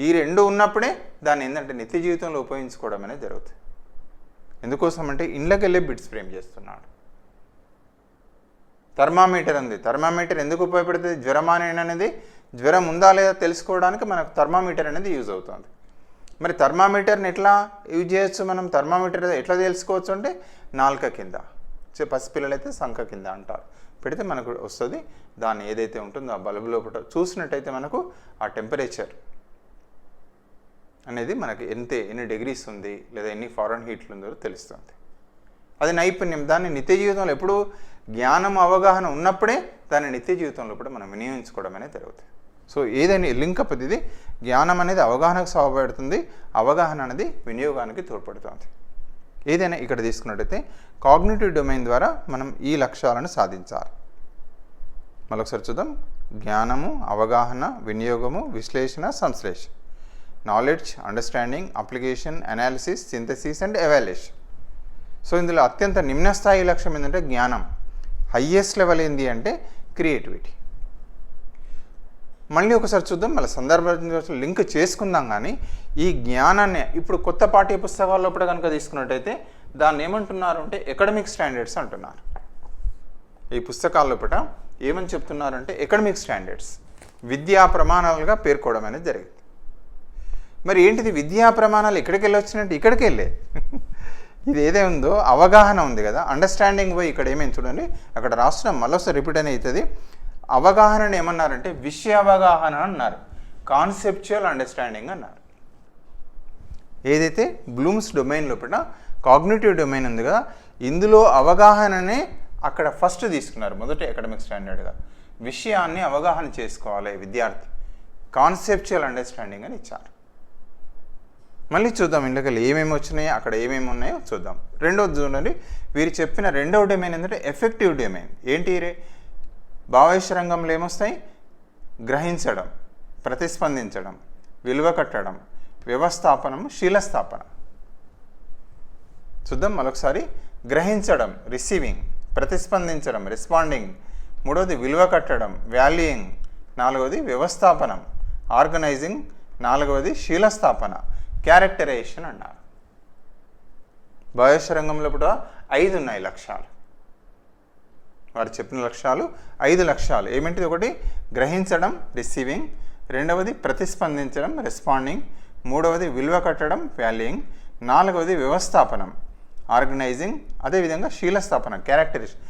ఈ రెండు ఉన్నప్పుడే దాన్ని ఏంటంటే నిత్య జీవితంలో ఉపయోగించుకోవడం అనేది జరుగుతుంది. ఎందుకోసం అంటే ఇండ్లకి వెళ్ళి బిట్స్ ఫ్రేమ్ చేస్తున్నాడు. థర్మామీటర్ ఉంది. థర్మామీటర్ ఎందుకు ఉపయోగపడుతుంది? అనేది జ్వరం ఉందా లేదా తెలుసుకోవడానికి మనకు థర్మామీటర్ అనేది యూజ్ అవుతుంది. మరి థర్మామీటర్ని ఎట్లా యూజ్ చేయొచ్చు? మనం థర్మామీటర్ ఎట్లా తెలుసుకోవచ్చు అంటే నాలుక కింద, పసిపిల్లలు అయితే సంఖ కింద అంటారు, పెడితే మనకు వస్తుంది. దాన్ని ఏదైతే ఉంటుందో ఆ బల్బు లోపల చూసినట్టయితే మనకు ఆ టెంపరేచర్ అనేది మనకి ఎన్ని డిగ్రీస్ ఉంది లేదా ఎన్ని ఫారెన్ హీట్లు ఉందో తెలుస్తుంది. అది నైపుణ్యం. దాన్ని నిత్య జీవితంలో ఎప్పుడు జ్ఞానం, అవగాహన ఉన్నప్పుడే దాన్ని నిత్య జీవితంలో కూడా మనం వినియోగించుకోవడం అనేది జరుగుతుంది. సో ఏదైనా లింకప్ ఇది, జ్ఞానం అనేది అవగాహనకు సహాయపడుతుంది, అవగాహన అనేది వినియోగానికి తోడ్పడుతుంది. ఏదైనా ఇక్కడ తీసుకున్నట్టయితే కాగ్నిటివ్ డొమైన్ ద్వారా మనం ఈ లక్ష్యాలను సాధించాలి. మరొకసారి చూద్దాం. జ్ఞానము, అవగాహన, వినియోగము, విశ్లేషణ, సంశ్లేషణ. Knowledge, understanding, application, analysis, synthesis and evaluation. So ఇందులో అత్యంత నిమ్న స్థాయి లక్ష్యం ఏంటంటే జ్ఞానం, హయ్యెస్ట్ లెవెల్ ఏంటి అంటే క్రియేటివిటీ. మళ్ళీ ఒకసారి చూద్దాం, మళ్ళీ సందర్భం లింక్ చేసుకుందాం. కానీ ఈ జ్ఞానాన్ని ఇప్పుడు కొత్త పాఠ్య పుస్తకాల్లో కూడా కనుక తీసుకున్నట్టయితే దాన్ని ఏమంటున్నారు అంటే అకాడమిక్ స్టాండర్డ్స్ అంటున్నారు. ఈ పుస్తకాల్లో కూడా ఏమని చెప్తున్నారంటే అకాడమిక్ స్టాండర్డ్స్, విద్యా ప్రమాణాలుగా పేర్కోవడం అనేది జరిగింది. మరి ఏంటిది విద్యా ప్రమాణాలు ఎక్కడికి వెళ్ళి వచ్చినట్టు ఇక్కడికి వెళ్ళే ఇది ఏదే ఉందో అవగాహన ఉంది కదా, అండర్స్టాండింగ్ పోయి ఇక్కడ ఏమేమి చూడండి అక్కడ రాష్ట్రం మళ్ళొకసారి రిపీట్ అని అవుతుంది. అవగాహనని ఏమన్నారంటే విషయ అవగాహన అన్నారు, కాన్సెప్చువల్ అండర్స్టాండింగ్ అన్నారు. ఏదైతే బ్లూమ్స్ డొమైన్ లోపల కాగ్నిటివ్ డొమైన్ ఉంది కదా, ఇందులో అవగాహననే అక్కడ ఫస్ట్ తీసుకున్నారు మొదటి అకాడమిక్ స్టాండర్డ్గా. విషయాన్ని అవగాహన చేసుకోవాలి విద్యార్థి, కాన్సెప్చువల్ అండర్స్టాండింగ్ అని ఇచ్చారు. మళ్ళీ చూద్దాం ఇందులోకి ఏమేమి వచ్చినాయో అక్కడ ఏమేమి ఉన్నాయో చూద్దాం. రెండవది చూడండి, వీరు చెప్పిన రెండవ డొమైన్ ఏంటంటే ఎఫెక్టివ్ డొమైన్. ఏంటి రే భావేశ రంగంలో ఏమొస్తాయి? గ్రహించడం, ప్రతిస్పందించడం, విలువ కట్టడం, వ్యవస్థాపనం, శీలస్థాపన. చూద్దాం మరొకసారి. గ్రహించడం రిసీవింగ్, ప్రతిస్పందించడం రెస్పాండింగ్, మూడవది విలువ కట్టడం వాల్యూయింగ్, నాలుగవది వ్యవస్థాపనం ఆర్గనైజింగ్, నాలుగవది శీలస్థాపన క్యారెక్టరైజేషన్ అన్నారు. భావేశ రంగంలో కూడా 5 ఉన్నాయి లక్ష్యాలు. వారు చెప్పిన లక్ష్యాలు 5 లక్ష్యాలు. ఏమిటిది? ఒకటి గ్రహించడం రిసీవింగ్, రెండవది ప్రతిస్పందించడం రెస్పాండింగ్, మూడవది విలువ కట్టడం వాల్యూయింగ్, నాలుగవది వ్యవస్థాపనం ఆర్గనైజింగ్, అదేవిధంగా శీలస్థాపన క్యారెక్టరైజేషన్.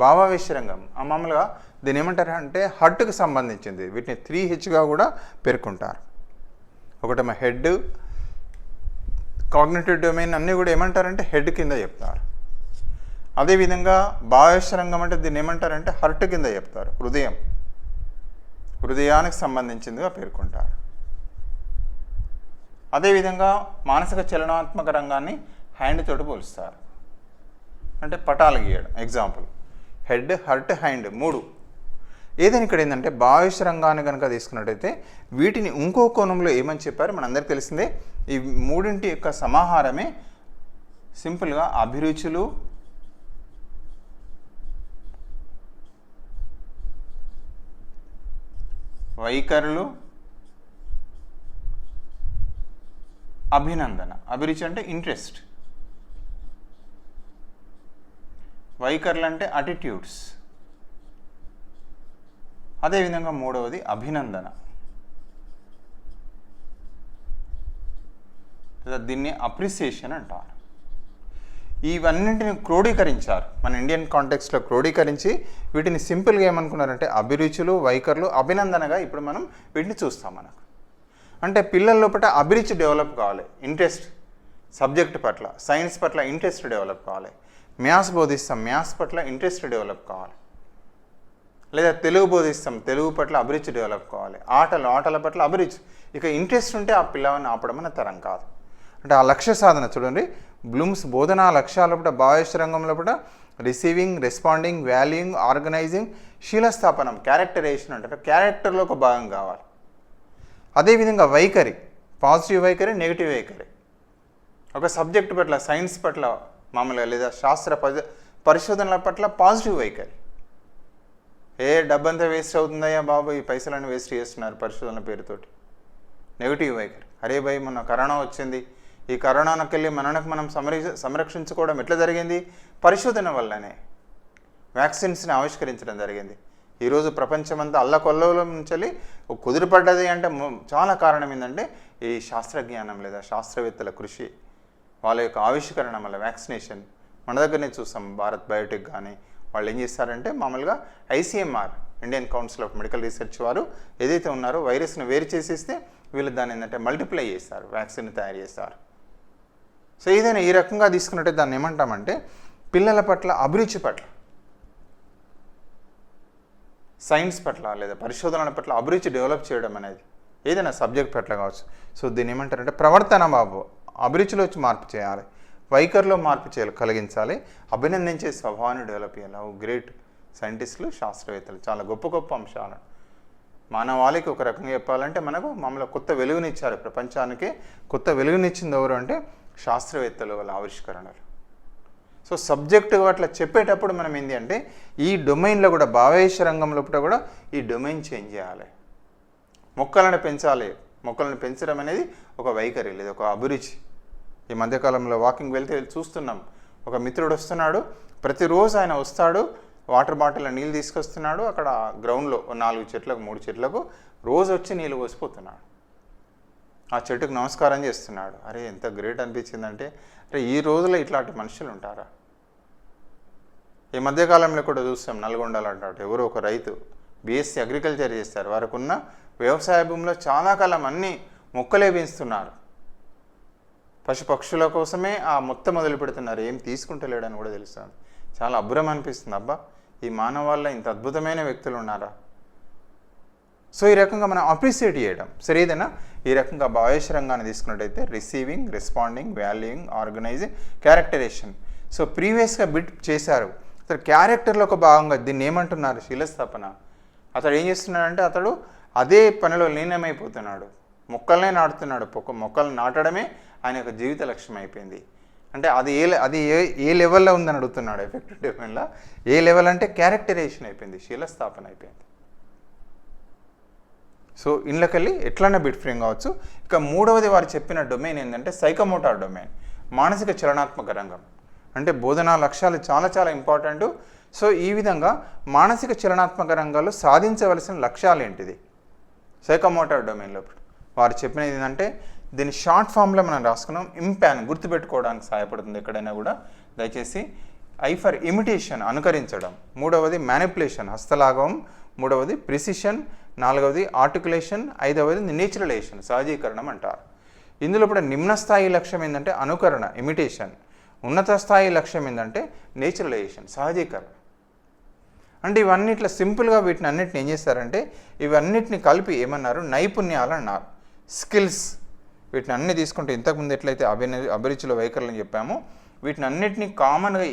భావావేశ రంగం మామూలుగా దీన్ని ఏమంటారు అంటే హర్ట్కి సంబంధించింది. వీటిని 3Hగా కూడా పేర్కొంటారు. ఒకటేమో హెడ్, కాగ్నిటివ్ డొమైన్ అన్నీ కూడా ఏమంటారంటే హెడ్ కింద చెప్తారు. అదేవిధంగా భావేశ రంగం అంటే దీన్ని ఏమంటారంటే హర్ట్ కింద చెప్తారు. హృదయానికి సంబంధించిందిగా పేర్కొంటారు. అదేవిధంగా మానసిక చలనాత్మక రంగాన్ని హ్యాండ్ తోటి పోలుస్తారు, అంటే పటాలు గీయడం. Example head, hurt, hand 3. ఏదైనా ఇక్కడ ఏంటంటే భావేశ రంగాన్ని కనుక తీసుకున్నట్టయితే వీటిని ఇంకో కోణంలో ఏమని చెప్పారు మనందరికీ తెలిసిందే. ఈ మూడింటి యొక్క సమాహారమే సింపుల్గా అభిరుచులు, వైఖరులు, అభినందన. అభిరుచి అంటే ఇంట్రెస్ట్, వైఖరులు అంటే అటిట్యూడ్స్, అదేవిధంగా మూడవది అభినందన. దీన్ని అప్రిసియేషన్ అంటారు. ఇవన్నింటిని క్రోడీకరించారు మన ఇండియన్ కాంటెక్స్ట్లో. క్రోడీకరించి వీటిని సింపుల్గా ఏమనుకున్నారంటే అభిరుచులు, వైఖరులు, అభినందనగా ఇప్పుడు మనం వీటిని చూస్తాం. మనకు అంటే పిల్లల లోపల అభిరుచి డెవలప్ కావాలి, ఇంట్రెస్ట్ సబ్జెక్ట్ పట్ల, సైన్స్ పట్ల ఇంట్రెస్ట్ డెవలప్ కావాలి. మ్యాథ్స్ బోధిస్తాం, మ్యాథ్స్ పట్ల ఇంట్రెస్ట్ డెవలప్ కావాలి. లేదా తెలుగు బోధిస్తాం, తెలుగు పట్ల అభిరుచి డెవలప్ కావాలి. ఆటల పట్ల అభిరుచి. ఇక ఇంట్రెస్ట్ ఉంటే ఆ పిల్లవాడిని ఆపడం అనే తరం కాదు. అంటే ఆ లక్ష్య సాధన చూడండి. బ్లూమ్స్ బోధనా లక్ష్యాల పట్ల భావేశ రంగంలో కూడా రిసీవింగ్, రెస్పాండింగ్, వాల్యూయింగ్, ఆర్గనైజింగ్, శీలస్థాపనం క్యారెక్టరైజేషన్ అంటారు. క్యారెక్టర్లో ఒక భాగం కావాలి. అదేవిధంగా వైఖరి, పాజిటివ్ వైఖరి, నెగిటివ్ వైఖరి. ఒక సబ్జెక్ట్ పట్ల, సైన్స్ పట్ల మామూలుగా లేదా శాస్త్ర పరిశోధనల పట్ల పాజిటివ్ వైఖరి. డబ్బంతా వేస్ట్ అవుతుందయ్యా బాబు, ఈ పైసలను వేస్ట్ చేస్తున్నారు పరిశోధనల పేరుతోటి. నెగిటివ్ వైఖరి. అరే భయ్ మొన్న కరోనా వచ్చింది, ఈ కరోనాకి వెళ్ళి మనకు మనం సంరక్షించుకోవడం ఎట్లా జరిగింది? పరిశోధన వల్లనే. వ్యాక్సిన్స్ని ఆవిష్కరించడం జరిగింది. ఈరోజు ప్రపంచమంతా అల్లకొల్లోలం నుంచి కుదిరిపడ్డది అంటే చాలా కారణం ఏంటంటే ఈ శాస్త్రజ్ఞానం లేదా శాస్త్రవేత్తల కృషి, వాళ్ళ యొక్క ఆవిష్కరణ వల్ల వ్యాక్సినేషన్. మన దగ్గరనే చూస్తాం, భారత్ బయోటెక్ కానీ వాళ్ళు ఏం చేస్తారంటే మామూలుగా ICMR, Indian council of medical research వారు ఏదైతే ఉన్నారో వైరస్ను వేరు చేసేస్తే వీళ్ళు దాన్ని ఏంటంటే మల్టిప్లై చేస్తారు, వ్యాక్సిన్ తయారు చేస్తారు. సో ఏదైనా ఈ రకంగా తీసుకున్నట్టే దాన్ని ఏమంటామంటే పిల్లల పట్ల అభిరుచి పట్ల, సైన్స్ పట్ల లేదా పరిశోధనల పట్ల అభిరుచి డెవలప్ చేయడం అనేది ఏదైనా సబ్జెక్ట్ పట్ల కావచ్చు. సో దీన్ని ఏమంటారంటే ప్రవర్తన అభిరుచిలో వచ్చి మార్పు చేయాలి, వైఖరిలో మార్పు కలిగించాలి, అభినందించే స్వభావాన్ని డెవలప్ చేయాలి. గ్రేట్ సైంటిస్టులు, శాస్త్రవేత్తలు చాలా గొప్ప గొప్ప అంశాలు. మానవాళికి ఒక రకంగా చెప్పాలంటే మనకు మామూలుగా కొత్త వెలుగునిచ్చారు. ప్రపంచానికి కొత్త వెలుగునిచ్చింది ఎవరు అంటే శాస్త్రవేత్తలు, వాళ్ళ ఆవిష్కరణలు. సో సబ్జెక్టు అట్లా చెప్పేటప్పుడు మనం ఏంటి అంటే ఈ డొమైన్లో కూడా భావేశ రంగం లోపల కూడా ఈ డొమైన్ చేంజ్ చేయాలి. మొక్కలను పెంచాలి. మొక్కలను పెంచడం అనేది ఒక వైఖరి, లేదా ఒక అభిరుచి. ఈ మధ్యకాలంలో వాకింగ్ వెళ్తే చూస్తున్నాం, ఒక మిత్రుడు వస్తున్నాడు, ప్రతిరోజు ఆయన వస్తాడు, వాటర్ బాటిల్లో నీళ్ళు తీసుకొస్తున్నాడు, అక్కడ గ్రౌండ్లో 4 చెట్లకు 3 చెట్లకు రోజు వచ్చి నీళ్ళు పోసిపోతున్నాడు. ఆ చెట్టుకు నమస్కారం చేస్తున్నాడు. అరే ఎంత గ్రేట్ అనిపించిందంటే, అరే ఈ రోజులో ఇట్లాంటి మనుషులు ఉంటారా? ఈ మధ్యకాలంలో కూడా చూస్తాం, నల్గొండలో అంటాడు ఎవరో ఒక రైతు బీఎస్సీ అగ్రికల్చర్ చేస్తారు, వారికి ఉన్న వ్యవసాయ భూమిలో చాలా కాలం అన్ని మొక్కలే పెంచుతున్నారు. పశుపక్షుల కోసమే ఆ మొత్తం మొదలు పెడుతున్నారు, ఏం తీసుకుంటలేడని కూడా తెలుస్తుంది. చాలా అబ్బురం అనిపిస్తుంది, అబ్బా ఈ మానవాళ్ళ ఇంత అద్భుతమైన వ్యక్తులు ఉన్నారా? సో ఈ రకంగా మనం అప్రిషియేట్ చేయడం సరేదేనా. ఈ రకంగా భావేశ రంగాన్ని తీసుకున్నట్టయితే receiving, responding, valuing, organising, characterisation. So ప్రీవియస్గా బిట్ చేశారు. అతడు క్యారెక్టర్లో ఒక భాగంగా దీన్ని ఏమంటున్నారు, శీలస్థాపన. అతడు ఏం చేస్తున్నాడంటే అతడు అదే పనిలో లీనమైపోతున్నాడు, మొక్కలనే నాటుతున్నాడు. మొక్కలు నాటడమే ఆయన యొక్క జీవిత లక్ష్యం అయిపోయింది. అంటే అది ఏ లెవెల్లో ఉందని అడుగుతున్నాడు. ఎఫెక్టివ్ డొమైన్లో ఏ లెవెల్ అంటే క్యారెక్టరేషన్ అయిపోయింది, శీలస్థాపన అయిపోయింది. సో ఇండ్లకెళ్ళి ఎట్లన్నా బిట్ ఫ్రేమ్ కావచ్చు. ఇక మూడవది వారు చెప్పిన డొమైన్ ఏంటంటే సైకోమోటార్ డొమైన్, మానసిక చలనాత్మక రంగం. అంటే బోధనా లక్ష్యాలు చాలా చాలా ఇంపార్టెంట్. సో ఈ విధంగా మానసిక చలనాత్మక రంగాల్లో సాధించవలసిన లక్ష్యాలు ఏంటిది సైకోమోటార్ డొమైన్లో వారు చెప్పినది ఏంటంటే, దీన్ని షార్ట్ ఫామ్లో మనం రాసుకున్నాం. ఇంపాన్ గుర్తుపెట్టుకోవడానికి సహాయపడుతుంది ఎక్కడైనా కూడా. దయచేసి ఐ ఫర్ ఇమిటేషన్ అనుకరించడం, మూడవది మ్యానిపులేషన్ హస్తలాఘవం, మూడవది ప్రిసిషన్, నాలుగవది ఆర్టికులేషన్, ఐదవది నేచురలైజేషన్ సహజీకరణం అంటారు. ఇందులో కూడా నిమ్న స్థాయి లక్ష్యం ఏంటంటే అనుకరణ ఇమిటేషన్, ఉన్నత స్థాయి లక్ష్యం ఏంటంటే నేచురలైజేషన్ సహజీకరణ. అంటే ఇవన్నీ ఇట్లా సింపుల్గా వీటిని అన్నిటిని ఏం చేస్తారంటే ఇవన్నిటిని కలిపి ఏమన్నారు, నైపుణ్యాలు అన్నారు, స్కిల్స్. వీటిని అన్నీ తీసుకుంటే ఇంతకుముందు ఎట్లయితే అభిరుచిలో వైఖరులని చెప్పామో వీటిని అన్నిటినీ కామన్గా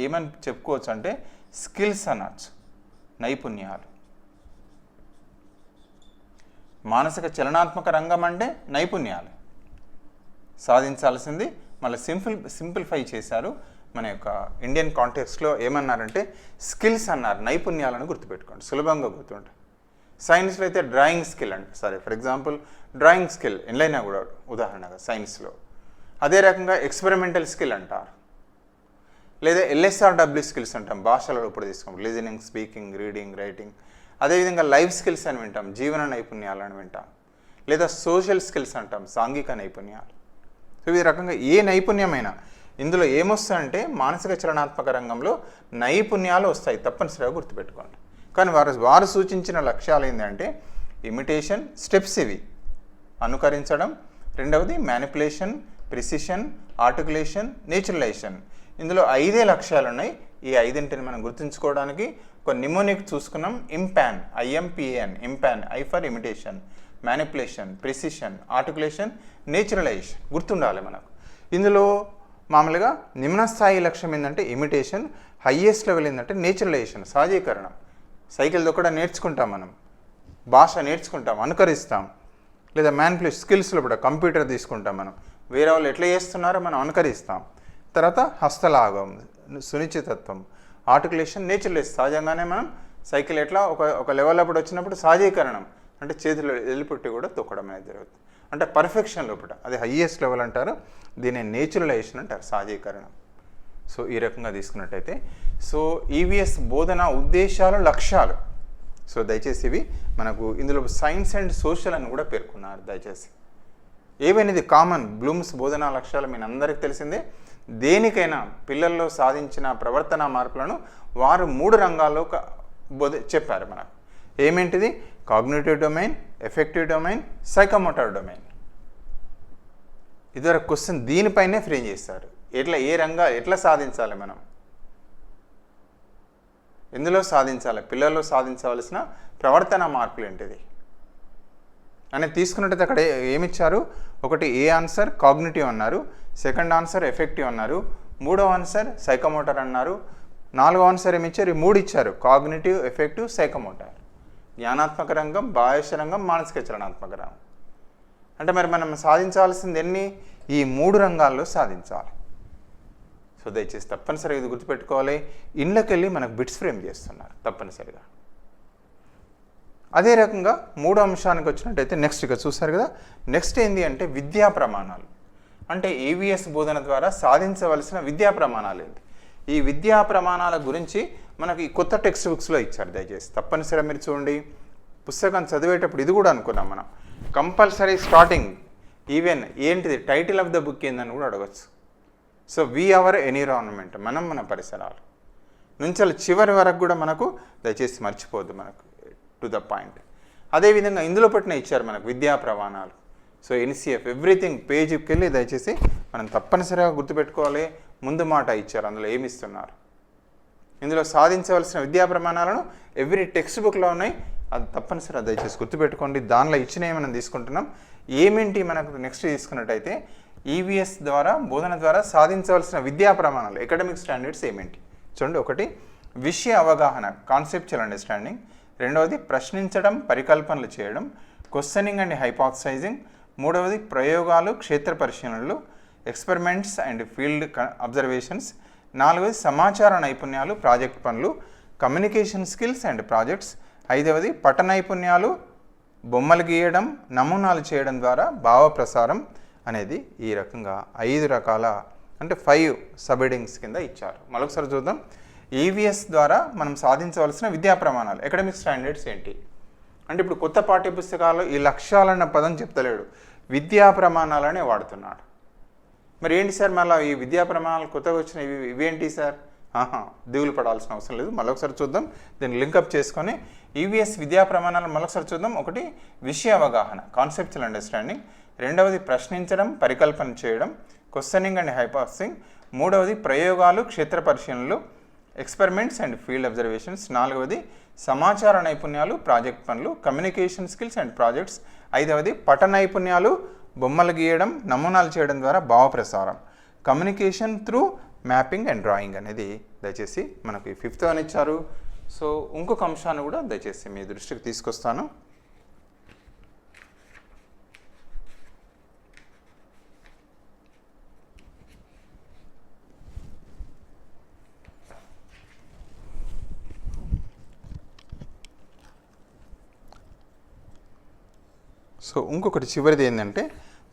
ఏమని చెప్పుకోవచ్చు అంటే స్కిల్స్ అనొచ్చు, నైపుణ్యాలు. మానసిక చలనాత్మక రంగం అంటే నైపుణ్యాలు సాధించాల్సింది. మళ్ళీ సింప్లిఫై చేశారు. మన యొక్క ఇండియన్ కాంటెక్స్ట్లో ఏమన్నారంటే స్కిల్స్ అన్నారు, నైపుణ్యాలను గుర్తుపెట్టుకోండి, సులభంగా గుర్తుంటాయి. సైన్స్లో అయితే డ్రాయింగ్ స్కిల్ అంటే సరే ఫర్ ఎగ్జాంపుల్ డ్రాయింగ్ స్కిల్ ఎన్లైనా కూడా ఉదాహరణగా సైన్స్లో. అదే రకంగా ఎక్స్పెరిమెంటల్ స్కిల్ అంటారు, లేదా LSRW స్కిల్స్ అంటాం భాషలలో ఇప్పుడు తీసుకుంటాం, లిజనింగ్, స్పీకింగ్, రీడింగ్, రైటింగ్. అదేవిధంగా లైఫ్ స్కిల్స్ అని వింటాం, జీవన నైపుణ్యాలు అని వింటాం, లేదా సోషల్ స్కిల్స్ అంటాం, సాంఘిక నైపుణ్యాలు. సో ఈ రకంగా ఏ నైపుణ్యమైనా ఇందులో ఏమొస్తాయంటే మానసిక చలనాత్మక రంగంలో నైపుణ్యాలు వస్తాయి, తప్పనిసరిగా గుర్తుపెట్టుకోండి. కానీ వారు సూచించిన లక్ష్యాలు ఏంటంటే ఇమిటేషన్ స్టెప్స్, ఇవి అనుకరించడం, రెండవది మ్యానిపులేషన్, ప్రిసిషన్, ఆర్టికులేషన్, నేచురలైజేషన్. ఇందులో 5 లక్ష్యాలు ఉన్నాయి. ఈ 5ంటిని మనం గుర్తుంచుకోవడానికి ఒక నిమోనిక్ చూసుకున్నాం. IMPAN, IMPAN, IMPAN, I for imitation, manipulation, precision, articulation, naturalisation గుర్తుండాలి మనకు. ఇందులో మామూలుగా నిమ్న స్థాయి లక్ష్యం ఏంటంటే ఇమిటేషన్, హయ్యెస్ట్ లెవెల్ ఏంటంటే నేచురలైజేషన్ సహజీకరణం. సైకిల్ దొక్కడం నేర్చుకుంటాం, మనం భాష నేర్చుకుంటాం, అనుకరిస్తాం, లేదా మ్యానిపులేషన్ స్కిల్స్లో కూడా కంప్యూటర్ తీసుకుంటాం, మనం వేరే వాళ్ళు ఎట్లా చేస్తున్నారో మనం అనుకరిస్తాం. తర్వాత హస్తలాఘవం, సునిశ్చితత్వం, ఆర్టికులేషన్, నేచురలైజేషన్ సహజంగానే మనం సైకిల్ ఎట్లా ఒక లెవెల్ అప్పుడు వచ్చినప్పుడు సహజీకరణం అంటే చేతిలో ఎల్లిపుట్టి కూడా తొక్కడం అనేది జరుగుతుంది. అంటే పర్ఫెక్షన్ లోపల అది హయ్యెస్ట్ లెవెల్ అంటారు, దీన్ని నేచురలైజేషన్ అంటారు, సహజీకరణం. సో ఈ రకంగా తీసుకున్నట్టయితే సో EVS బోధన ఉద్దేశాలు, లక్ష్యాలు. సో దయచేసి ఇవి మనకు ఇందులో సైన్స్ అండ్ సోషల్ అని కూడా పేర్కొన్నారు. దయచేసి ఏవైనది కామన్ బ్లూమ్స్ బోధనా లక్ష్యాలు మీ అందరికీ తెలిసిందే. దేనికైనా పిల్లల్లో సాధించిన ప్రవర్తన మార్పులను వారు 3 రంగాల్లో చెప్పారు మనకు. ఏమేంటిది, cognitive domain, affective domain, psychomotor domain. ఇదివరకు క్వశ్చన్ దీనిపైనే ఫ్రేమ్ చేస్తారు, ఎట్లా సాధించాలి మనం, ఎందులో సాధించాలి, పిల్లల్లో సాధించవలసిన ప్రవర్తన మార్పులు ఏంటిది అని తీసుకున్నట్టయితే అక్కడ ఏమిచ్చారు, ఒకటి ఏ ఆన్సర్ కాగ్నిటివ్ అన్నారు, సెకండ్ ఆన్సర్ ఎఫెక్టివ్ అన్నారు, మూడవ ఆన్సర్ సైకోమోటార్ అన్నారు, నాలుగో ఆన్సర్ ఏమిచ్చారు, 3 ఇచ్చారు, కాగ్నిటివ్, ఎఫెక్టివ్, సైకోమోటార్. జ్ఞానాత్మక రంగం, భాష రంగం, మానసిక చలనాత్మక రంగం. అంటే మరి మనం సాధించాల్సింది ఎన్ని, ఈ 3 రంగాల్లో సాధించాలి. సో దయచేసి తప్పనిసరిగా ఇది గుర్తుపెట్టుకోవాలి. ఇండ్లకి వెళ్ళి మనకు బిట్స్ ఫ్రేమ్ చేస్తున్నారు తప్పనిసరిగా. అదే రకంగా మూడో అంశానికి వచ్చినట్టయితే నెక్స్ట్ ఇక చూస్తారు కదా, నెక్స్ట్ ఏంటి అంటే విద్యా ప్రమాణాలు. అంటే EVS బోధన ద్వారా సాధించవలసిన విద్యా ప్రమాణాలు ఏంటి. ఈ విద్యా ప్రమాణాల గురించి మనకి ఈ కొత్త టెక్స్ట్ బుక్స్లో ఇచ్చారు. దయచేసి తప్పనిసరిగా మీరు చూడండి. పుస్తకం చదివేటప్పుడు ఇది కూడా అనుకున్నాం మనం, కంపల్సరీ స్టార్టింగ్ ఈవెన్ ఏంటిది టైటిల్ ఆఫ్ ద బుక్ ఏందని కూడా అడగచ్చు. సో వి అవర్ ఎన్విరాన్మెంట్, మనం మన పరిసరాలు నుంచి చివరి వరకు కూడా మనకు దయచేసి మర్చిపోద్దు, మనకు టు ద పాయింట్. అదేవిధంగా ఇందులో పట్టిన ఇచ్చారు మనకు విద్యా ప్రమాణాలు. సో NCF ఎవ్రీథింగ్ పేజీకి వెళ్ళి దయచేసి మనం తప్పనిసరిగా గుర్తుపెట్టుకోవాలి. ముందు మాట ఇచ్చారు, అందులో ఏమి ఇస్తున్నారు, ఇందులో సాధించవలసిన విద్యా ప్రమాణాలను ఎవ్రీ టెక్స్ట్ బుక్లో ఉన్నాయి, అది తప్పనిసరిగా దయచేసి గుర్తుపెట్టుకోండి. దానిలో ఇచ్చినవి మనం తీసుకుంటున్నాం. ఏమేంటి మనకు నెక్స్ట్ తీసుకున్నట్టయితే EVS ద్వారా బోధన ద్వారా సాధించవలసిన విద్యా ప్రమాణాలు అకాడమిక్ స్టాండర్డ్స్ ఏమేంటి చూడండి. ఒకటి విషయ అవగాహన, కాన్సెప్చువల్ అండర్స్టాండింగ్. రెండవది ప్రశ్నించడం, పరికల్పనలు చేయడం, క్వశ్చనింగ్ అండ్ హైపోథసైజింగ్. మూడవది ప్రయోగాలు, క్షేత్ర పరిశీలనలు, ఎక్స్పెరిమెంట్స్ అండ్ ఫీల్డ్ అబ్జర్వేషన్స్. నాలుగవది సమాచార నైపుణ్యాలు, ప్రాజెక్ట్ పనులు, కమ్యూనికేషన్ స్కిల్స్ అండ్ ప్రాజెక్ట్స్. ఐదవది పట నైపుణ్యాలు, బొమ్మలు గీయడం, నమూనాలు చేయడం ద్వారా భావ ప్రసారం అనేది. ఈ రకంగా 5 రకాల అంటే 5 సబ్ హెడింగ్స్ కింద ఇచ్చారు. మరొకసారి చూద్దాం. EVS ద్వారా మనం సాధించవలసిన విద్యా ప్రమాణాలు అకాడమిక్ స్టాండర్డ్స్ ఏంటి అంటే, ఇప్పుడు కొత్త పాఠ్యపుస్తకాలు ఈ లక్ష్యాలన్న పదం చెప్తలేడు, విద్యా ప్రమాణాలనే వాడుతున్నాడు. మరి ఏంటి సార్ మళ్ళీ ఈ విద్యా ప్రమాణాలు కొత్తగా వచ్చిన ఇవేంటి సార్? దిగులు పడాల్సిన అవసరం లేదు. మళ్ళొకసారి చూద్దాం, దీన్ని లింకప్ చేసుకొని EVS విద్యా ప్రమాణాలు మళ్ళొకసారి చూద్దాం. ఒకటి విషయ అవగాహన, కాన్సెప్చువల్ అండర్స్టాండింగ్. రెండవది ప్రశ్నించడం, పరికల్పన చేయడం, క్వశ్చనింగ్ అండ్ హైపోథసిసింగ్. మూడవది ప్రయోగాలు, క్షేత్ర పరిశీలనలు, ఎక్స్పెరిమెంట్స్ అండ్ ఫీల్డ్ అబ్జర్వేషన్స్. నాలుగవది సమాచార నైపుణ్యాలు, ప్రాజెక్ట్ పనులు, కమ్యూనికేషన్ స్కిల్స్ అండ్ ప్రాజెక్ట్స్. ఐదవది పట నైపుణ్యాలు, బొమ్మలు గీయడం, నమూనాలు చేయడం ద్వారా భావ ప్రసారం, communication through mapping and drawing అనేది దయచేసి మనకి 5th అని ఇచ్చారు. సో ఇంకొక అంశాన్ని కూడా దయచేసి మీ దృష్టికి తీసుకొస్తాను. సో ఇంకొకటి చివరిది ఏంటంటే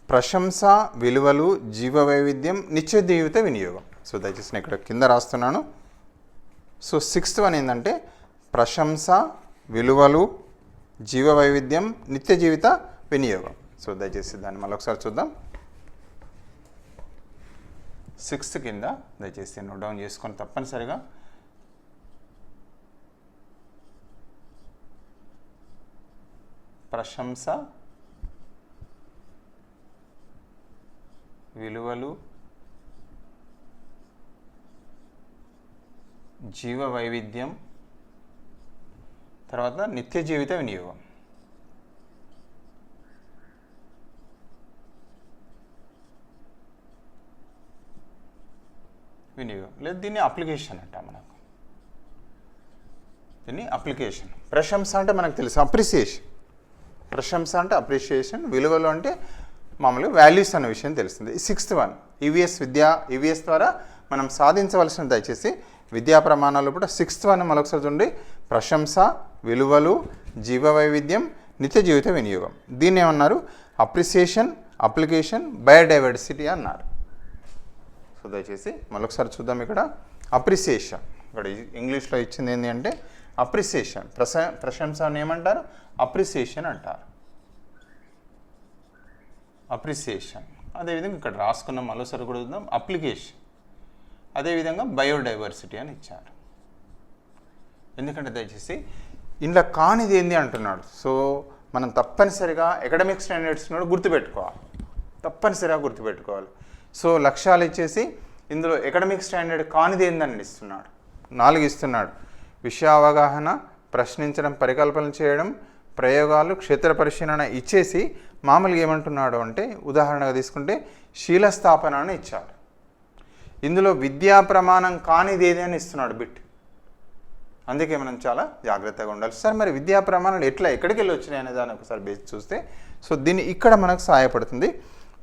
ప్రశంస, విలువలు, జీవ వైవిధ్యం, నిత్య జీవిత వినియోగం. సో దయచేసి నేను ఇక్కడ కింద రాస్తున్నాను. సో 6th వన్ ఏంటంటే ప్రశంస, విలువలు, జీవ వైవిధ్యం, నిత్య జీవిత వినియోగం. సో దయచేసి దాన్ని మళ్ళొకసారి చూద్దాం. 6th కింద దయచేసి నోట్ డౌన్ చేసుకొని తప్పనిసరిగా ప్రశంస, విలువలు, జీవ వైవిధ్యం, తర్వాత నిత్య జీవిత వినియోగం. లేదు దీన్ని అప్లికేషన్ అంట. మనకు దీన్ని అప్లికేషన్. ప్రశంస అంటే మనకు తెలుసు అప్రిసియేషన్, ప్రశంస అంటే అప్రిషియేషన్, విలువలు అంటే మామూలుగా వాల్యూస్ అనే విషయం తెలుస్తుంది. 6th వన్ EVS ద్వారా మనం సాధించవలసిన దయచేసి విద్యా ప్రమాణాలు కూడా 6th వన్ మరొకసారి చూడండి. ప్రశంస, విలువలు, జీవ వైవిధ్యం, నిత్య జీవిత వినియోగం. దీన్ని ఏమన్నారు? అప్రిసియేషన్, అప్లికేషన్, బయోడైవర్సిటీ అన్నారు. సో దయచేసి మరొకసారి చూద్దాం. ఇక్కడ అప్రిసియేషన్, ఇక్కడ ఇంగ్లీష్లో ఇచ్చింది ఏంటి అంటే అప్రిసియేషన్. ప్రశంస అని ఏమంటారు? అప్రిసియేషన్ అంటారు, అప్రిసియేషన్. అదేవిధంగా ఇక్కడ రాసుకున్న మరోసారి కూడా చూద్దాం అప్లికేషన్. అదేవిధంగా బయోడైవర్సిటీ అని ఇచ్చారు. ఎందుకంటే దయచేసి ఇంట్లో కానిది ఏంది అంటున్నాడు. సో మనం తప్పనిసరిగా అకాడమిక్ స్టాండర్డ్స్ కూడా గుర్తుపెట్టుకోవాలి, తప్పనిసరిగా గుర్తుపెట్టుకోవాలి. సో లక్ష్యాలు ఇచ్చేసి ఇందులో అకాడమిక్ స్టాండర్డ్ కానిది ఏందని ఇస్తున్నాడు, 4 ఇస్తున్నాడు. విషయ అవగాహన, ప్రశ్నించడం, పరికల్పన చేయడం, ప్రయోగాలు, క్షేత్ర పరిశీలన ఇచ్చేసి మామూలుగా ఏమంటున్నాడు అంటే ఉదాహరణగా తీసుకుంటే శీలస్థాపన అని ఇచ్చాడు. ఇందులో విద్యా ప్రమాణం కానిది ఏది అని ఇస్తున్నాడు బిట్. అందుకే మనం చాలా జాగ్రత్తగా ఉండాలి. సార్ మరి విద్యా ప్రమాణాలు ఎక్కడికి వెళ్ళి వచ్చినాయి అనే దాన్ని ఒకసారి బేసి చూస్తే సో దీన్ని ఇక్కడ మనకు సహాయపడుతుంది.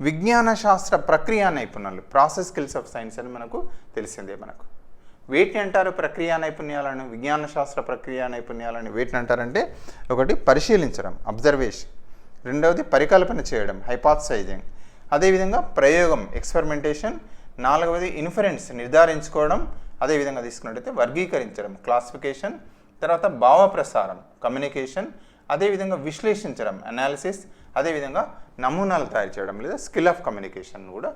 విజ్ఞాన శాస్త్ర ప్రక్రియా నైపుణ్యాలు, ప్రాసెస్ స్కిల్స్ ఆఫ్ సైన్స్ అని మనకు తెలిసిందే. మనకు వేటిని అంటారు ప్రక్రియా నైపుణ్యాలను, విజ్ఞాన శాస్త్ర ప్రక్రియా నైపుణ్యాలను వేటిని అంటారంటే, ఒకటి పరిశీలించడం అబ్జర్వేషన్, రెండవది పరికల్పన చేయడం హైపాథసైజింగ్, అదేవిధంగా ప్రయోగం ఎక్స్పెరిమెంటేషన్, నాలుగవది ఇన్ఫరెన్స్ నిర్ధారించుకోవడం, అదేవిధంగా తీసుకున్నట్టయితే వర్గీకరించడం క్లాసిఫికేషన్, తర్వాత భావ ప్రసారం కమ్యూనికేషన్, అదేవిధంగా విశ్లేషించడం అనాలిసిస్, అదేవిధంగా నమూనాలు తయారు చేయడం లేదా స్కిల్ ఆఫ్ కమ్యూనికేషన్ కూడా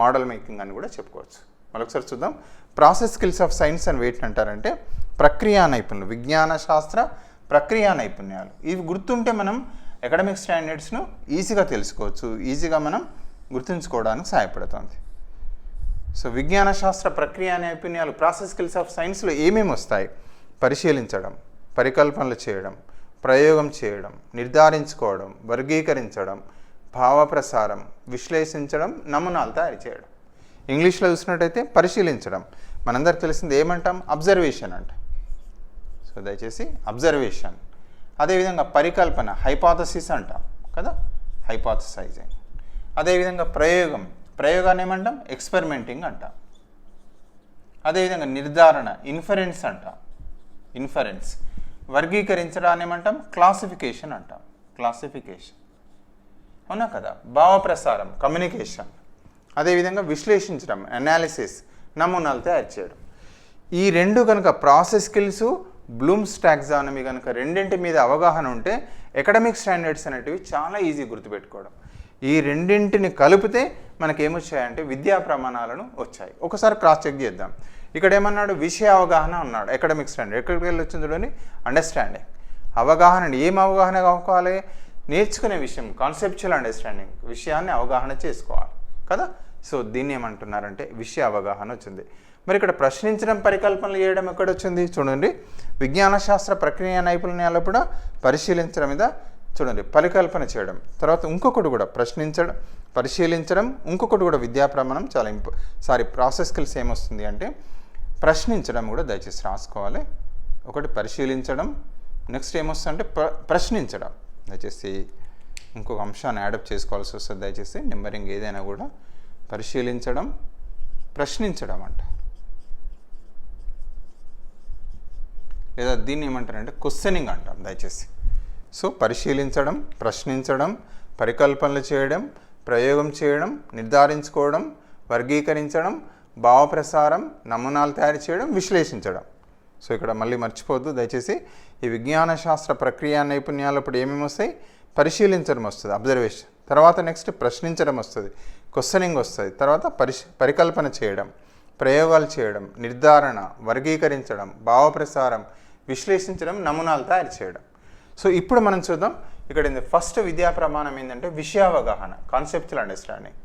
మోడల్ మేకింగ్ అని కూడా చెప్పుకోవచ్చు. మరొకసారి చూద్దాం. ప్రాసెస్ స్కిల్స్ ఆఫ్ సైన్స్ అని వేటిని అంటారంటే ప్రక్రియా నైపుణ్యాలు, విజ్ఞాన శాస్త్ర ప్రక్రియా నైపుణ్యాలు. ఇవి గుర్తుంటే మనం అకాడమిక్ స్టాండర్డ్స్ను ఈజీగా తెలుసుకోవచ్చు, ఈజీగా మనం గుర్తుంచుకోవడానికి సహాయపడుతుంది. సో విజ్ఞాన శాస్త్ర ప్రక్రియా నైపుణ్యాలు ప్రాసెస్ స్కిల్స్ ఆఫ్ సైన్స్లో ఏమేమి వస్తాయి? పరిశీలించడం, పరికల్పనలు చేయడం, ప్రయోగం చేయడం, నిర్ధారించుకోవడం, వర్గీకరించడం, భావ ప్రసారం, విశ్లేషించడం, నమూనాలు తయారు చేయడం. ఇంగ్లీష్లో చూసినట్టయితే పరిశీలించడం మనందరికి తెలిసింది ఏమంటాం? అబ్జర్వేషన్ అంట. సో దయచేసి అబ్జర్వేషన్. అదేవిధంగా పరికల్పన హైపాథసిస్ అంటాం కదా, హైపాథసైజింగ్. అదేవిధంగా ప్రయోగాన్ని ఏమంటాం? ఎక్స్పెరిమెంటింగ్ అంటాం. అదేవిధంగా నిర్ధారణ ఇన్ఫరెన్స్ అంటాం, ఇన్ఫరెన్స్. వర్గీకరించడాన్ని ఏమంటాం? క్లాసిఫికేషన్ అంటాం, క్లాసిఫికేషన్. అవునా కదా. భావ ప్రసారం కమ్యూనికేషన్, అదేవిధంగా విశ్లేషించడం అనాలిసిస్, నమూనాలు తయారు చేయడం. ఈ రెండు కనుక ప్రాసెస్ స్కిల్స్, బ్లూమ్స్ టాక్సానమీ కనుక రెండింటి మీద అవగాహన ఉంటే అకాడమిక్ స్టాండర్డ్స్ అనేటివి చాలా ఈజీ గుర్తుపెట్టుకోవడం. ఈ రెండింటిని కలిపితే మనకి ఏమొచ్చాయంటే విద్యా ప్రమాణాలను వచ్చాయి. ఒకసారి క్రాస్ చెక్ చేద్దాం. ఇక్కడ ఏమన్నాడు? విషయ అవగాహన అన్నాడు. అకాడమిక్ స్టాండర్డ్ ఎక్కడికి వెళ్ళి వచ్చింది చూడండి, అండర్స్టాండింగ్. అవగాహన ఏం అవగాహన కావాలి? నేర్చుకునే విషయం, కాన్సెప్చువల్ అండర్స్టాండింగ్, విషయాన్ని అవగాహన చేసుకోవాలి కదా. సో దీన్ని ఏమంటున్నారంటే విషయ అవగాహన వచ్చింది. మరి ఇక్కడ ప్రశ్నించడం, పరికల్పనలు చేయడం ఎక్కడ వచ్చింది చూడండి. విజ్ఞాన శాస్త్ర ప్రక్రియ నైపుణ్యాలు కూడా పరిశీలించడం మీద చూడండి, పరికల్పన చేయడం. తర్వాత ఇంకొకటి కూడా ప్రశ్నించడం, పరిశీలించడం, ఇంకొకటి కూడా విద్యా ప్రమాణం చాలా ప్రాసెస్ స్కిల్స్ ఏమొస్తుంది అంటే ప్రశ్నించడం కూడా దయచేసి రాసుకోవాలి. ఒకటి పరిశీలించడం, నెక్స్ట్ ఏమొస్తుందంటే ప్రశ్నించడం. దయచేసి ఇంకొక అంశాన్ని యాడప్ చేసుకోవాల్సి వస్తుంది. దయచేసి నెంబరింగ్ ఏదైనా కూడా పరిశీలించడం, ప్రశ్నించడం అంట, లేదా దీన్ని ఏమంటారంటే క్వశ్చనింగ్ అంటాం దయచేసి. సో పరిశీలించడం, ప్రశ్నించడం, పరికల్పనలు చేయడం, ప్రయోగం చేయడం, నిర్ధారించుకోవడం, వర్గీకరించడం, భావప్రసారం, నమూనాలు తయారు చేయడం, విశ్లేషించడం. సో ఇక్కడ మళ్ళీ మర్చిపోవద్దు దయచేసి. ఈ విజ్ఞాన శాస్త్ర ప్రక్రియా నైపుణ్యాలు ఇప్పుడు ఏమేమి వస్తాయి? పరిశీలించడం వస్తుంది, అబ్జర్వేషన్. తర్వాత నెక్స్ట్ ప్రశ్నించడం వస్తుంది, క్వశ్చనింగ్ వస్తుంది. తర్వాత పరికల్పన చేయడం, ప్రయోగాలు చేయడం, నిర్ధారణ, వర్గీకరించడం, భావప్రసారం, విశ్లేషించడం, నమూనాలు తయారు చేయడం. సో ఇప్పుడు మనం చూద్దాం. ఇక్కడ ఫస్ట్ విద్యా ప్రమాణం ఏంటంటే విషయావగాహన, కాన్సెప్చువల్ అండర్స్టాండింగ్.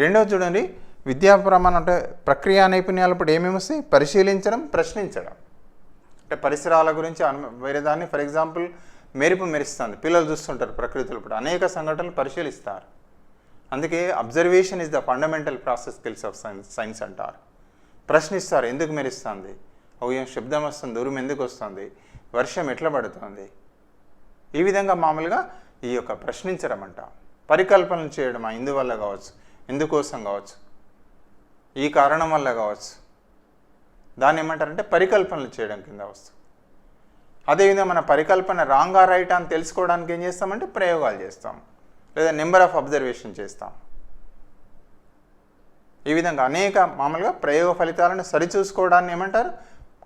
రెండవది చూడండి, విద్యా ప్రమాణం అంటే ప్రక్రియా నైపుణ్యాలు ఇప్పుడు ఏమేమి వస్తాయి? పరిశీలించడం, ప్రశ్నించడం. అంటే పరిసరాల గురించి వేరే దాన్ని, ఫర్ ఎగ్జాంపుల్ మెరుపు మెరుస్తుంది, పిల్లలు చూస్తుంటారు ప్రకృతిలో, ఇప్పుడు అనేక సంఘటనలు పరిశీలిస్తారు. అందుకే observation is the fundamental process skills of science అంటారు. ప్రశ్నిస్తారు, ఎందుకు మెరుస్తుంది, ఏం శబ్దం వస్తుంది, దూరం ఎందుకు వస్తుంది, వర్షం ఎట్లా పడుతుంది. ఈ విధంగా మామూలుగా ఈ యొక్క ప్రశ్నించడం అంట. పరికల్పనలు చేయడం, ఇందువల్ల కావచ్చు, ఎందుకోసం కావచ్చు, ఈ కారణం వల్ల కావచ్చు, దాన్ని ఏమంటారంటే పరికల్పనలు చేయడం కింద వస్తుంది. అదేవిధంగా మన పరికల్పన రాంగా రైట్ అని తెలుసుకోవడానికి ఏం చేస్తామంటే ప్రయోగాలు చేస్తాం, లేదా నెంబర్ ఆఫ్ అబ్జర్వేషన్ చేస్తాం. ఈ విధంగా అనేక మామూలుగా ప్రయోగ ఫలితాలను సరిచూసుకోవడాన్ని ఏమంటారు?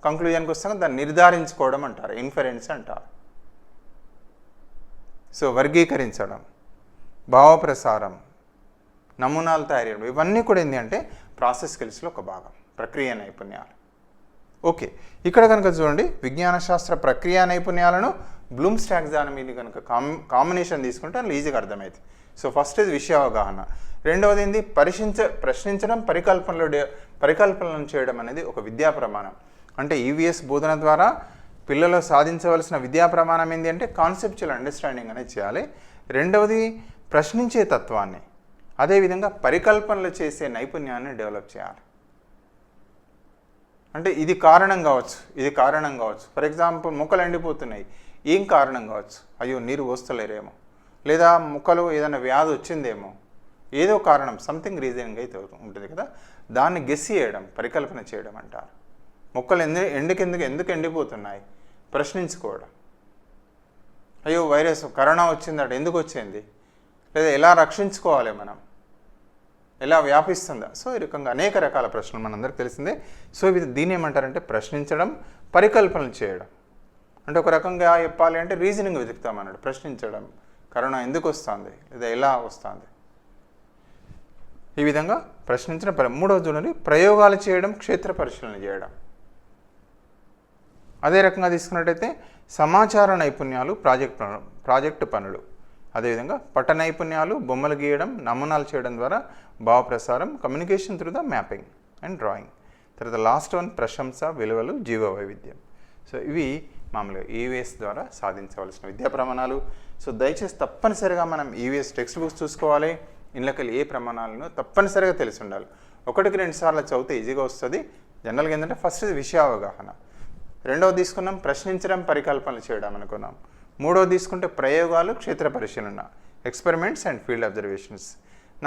కంక్లూజన్కి వస్తాం, దాన్ని నిర్ధారించుకోవడం అంటారు, ఇన్ఫరెన్స్ అంటారు. సో వర్గీకరించడం, భావప్రసారం, నమూనాలు తయారు చేయడం, ఇవన్నీ కూడా ఏంటి అంటే ప్రాసెస్ స్కిల్స్లో ఒక భాగం, ప్రక్రియ నైపుణ్యాలు. ఓకే, ఇక్కడ కనుక చూడండి, విజ్ఞాన శాస్త్ర ప్రక్రియ నైపుణ్యాలను బ్లూమ్స్ టాక్సానమీని కనుక కాంబినేషన్ తీసుకుంటే అందులో ఈజీగా అర్థమవుతుంది. సో ఫస్ట్ ఇది విషయ అవగాహన, రెండవది ఏంది ప్రశ్నించడం, పరికల్పనలను చేయడం అనేది ఒక విద్యా ప్రమాణం. అంటే ఈవీఎస్ బోధన ద్వారా పిల్లలు సాధించవలసిన విద్యా ప్రమాణం ఏంటి అంటే కాన్సెప్చువల్ అండర్స్టాండింగ్ అనేది చేయాలి. రెండవది ప్రశ్నించే తత్వాన్ని, అదేవిధంగా పరికల్పనలు చేసే నైపుణ్యాన్ని డెవలప్ చేయాలి. అంటే ఇది కారణం కావచ్చు, ఇది కారణం కావచ్చు. ఫర్ ఎగ్జాంపుల్ మొక్కలు ఎండిపోతున్నాయి, ఏం కారణం కావచ్చు? అయ్యో నీరు పోస్తలేరేమో, లేదా మొక్కలు ఏదైనా వ్యాధి వచ్చిందేమో, ఏదో కారణం సంథింగ్ రీజనింగ్ అయితే ఉంటుంది కదా, దాన్ని గెస్ చేయడం, పరికల్పన చేయడం అంటారు. మొక్కలు ఎందుకు ఎండిపోతున్నాయి ప్రశ్నించుకోవడం. అయ్యో వైరస్ కరోనా వచ్చిందట, ఎందుకు వచ్చింది, లేదా ఎలా రక్షించుకోవాలి మనం, ఎలా వ్యాపిస్తుందా. సో ఈ రకంగా అనేక రకాల ప్రశ్నలు మనందరికి తెలిసిందే. సో దీన్ని ఏమంటారంటే ప్రశ్నించడం, పరికల్పనలు చేయడం. అంటే ఒక రకంగా చెప్పాలి అంటే రీజనింగ్ వెతుకుతామన్నాడు. ప్రశ్నించడం, కరోనా ఎందుకు వస్తుంది లేదా ఎలా వస్తుంది, ఈ విధంగా ప్రశ్నించిన. మూడవది చూడండి, ప్రయోగాలు చేయడం, క్షేత్ర పరిశీలన చేయడం. అదే రకంగా తీసుకున్నట్టయితే సమాచార నైపుణ్యాలు, ప్రాజెక్టు పనులు. అదేవిధంగా పట్ట నైపుణ్యాలు, బొమ్మలు గీయడం, నమూనాలు చేయడం ద్వారా భావ ప్రసారం, communication through the mapping and drawing. తర్వాత లాస్ట్ వన్ ప్రశంస, విలువలు, జీవ వైవిధ్యం. సో ఇవి మామూలుగా ఈవీఎస్ ద్వారా సాధించవలసిన విద్యా ప్రమాణాలు. సో దయచేసి తప్పనిసరిగా మనం ఈవీఎస్ టెక్స్ట్ బుక్స్ చూసుకోవాలి. ఇందులోకెళ్ళి ఏ ప్రమాణాలను తప్పనిసరిగా తెలిసి ఉండాలి. 1-2 సార్లు చదివితే ఈజీగా వస్తుంది. జనరల్గా ఏంటంటే ఫస్ట్ విషయావగాహన, రెండవది తీసుకున్నాం ప్రశ్నించడం, పరికల్పనలు చేయడం అనుకున్నాం. మూడవది తీసుకుంటే ప్రయోగాలు, క్షేత్ర పరిశీలన, ఎక్స్పెరిమెంట్స్ అండ్ ఫీల్డ్ అబ్జర్వేషన్స్.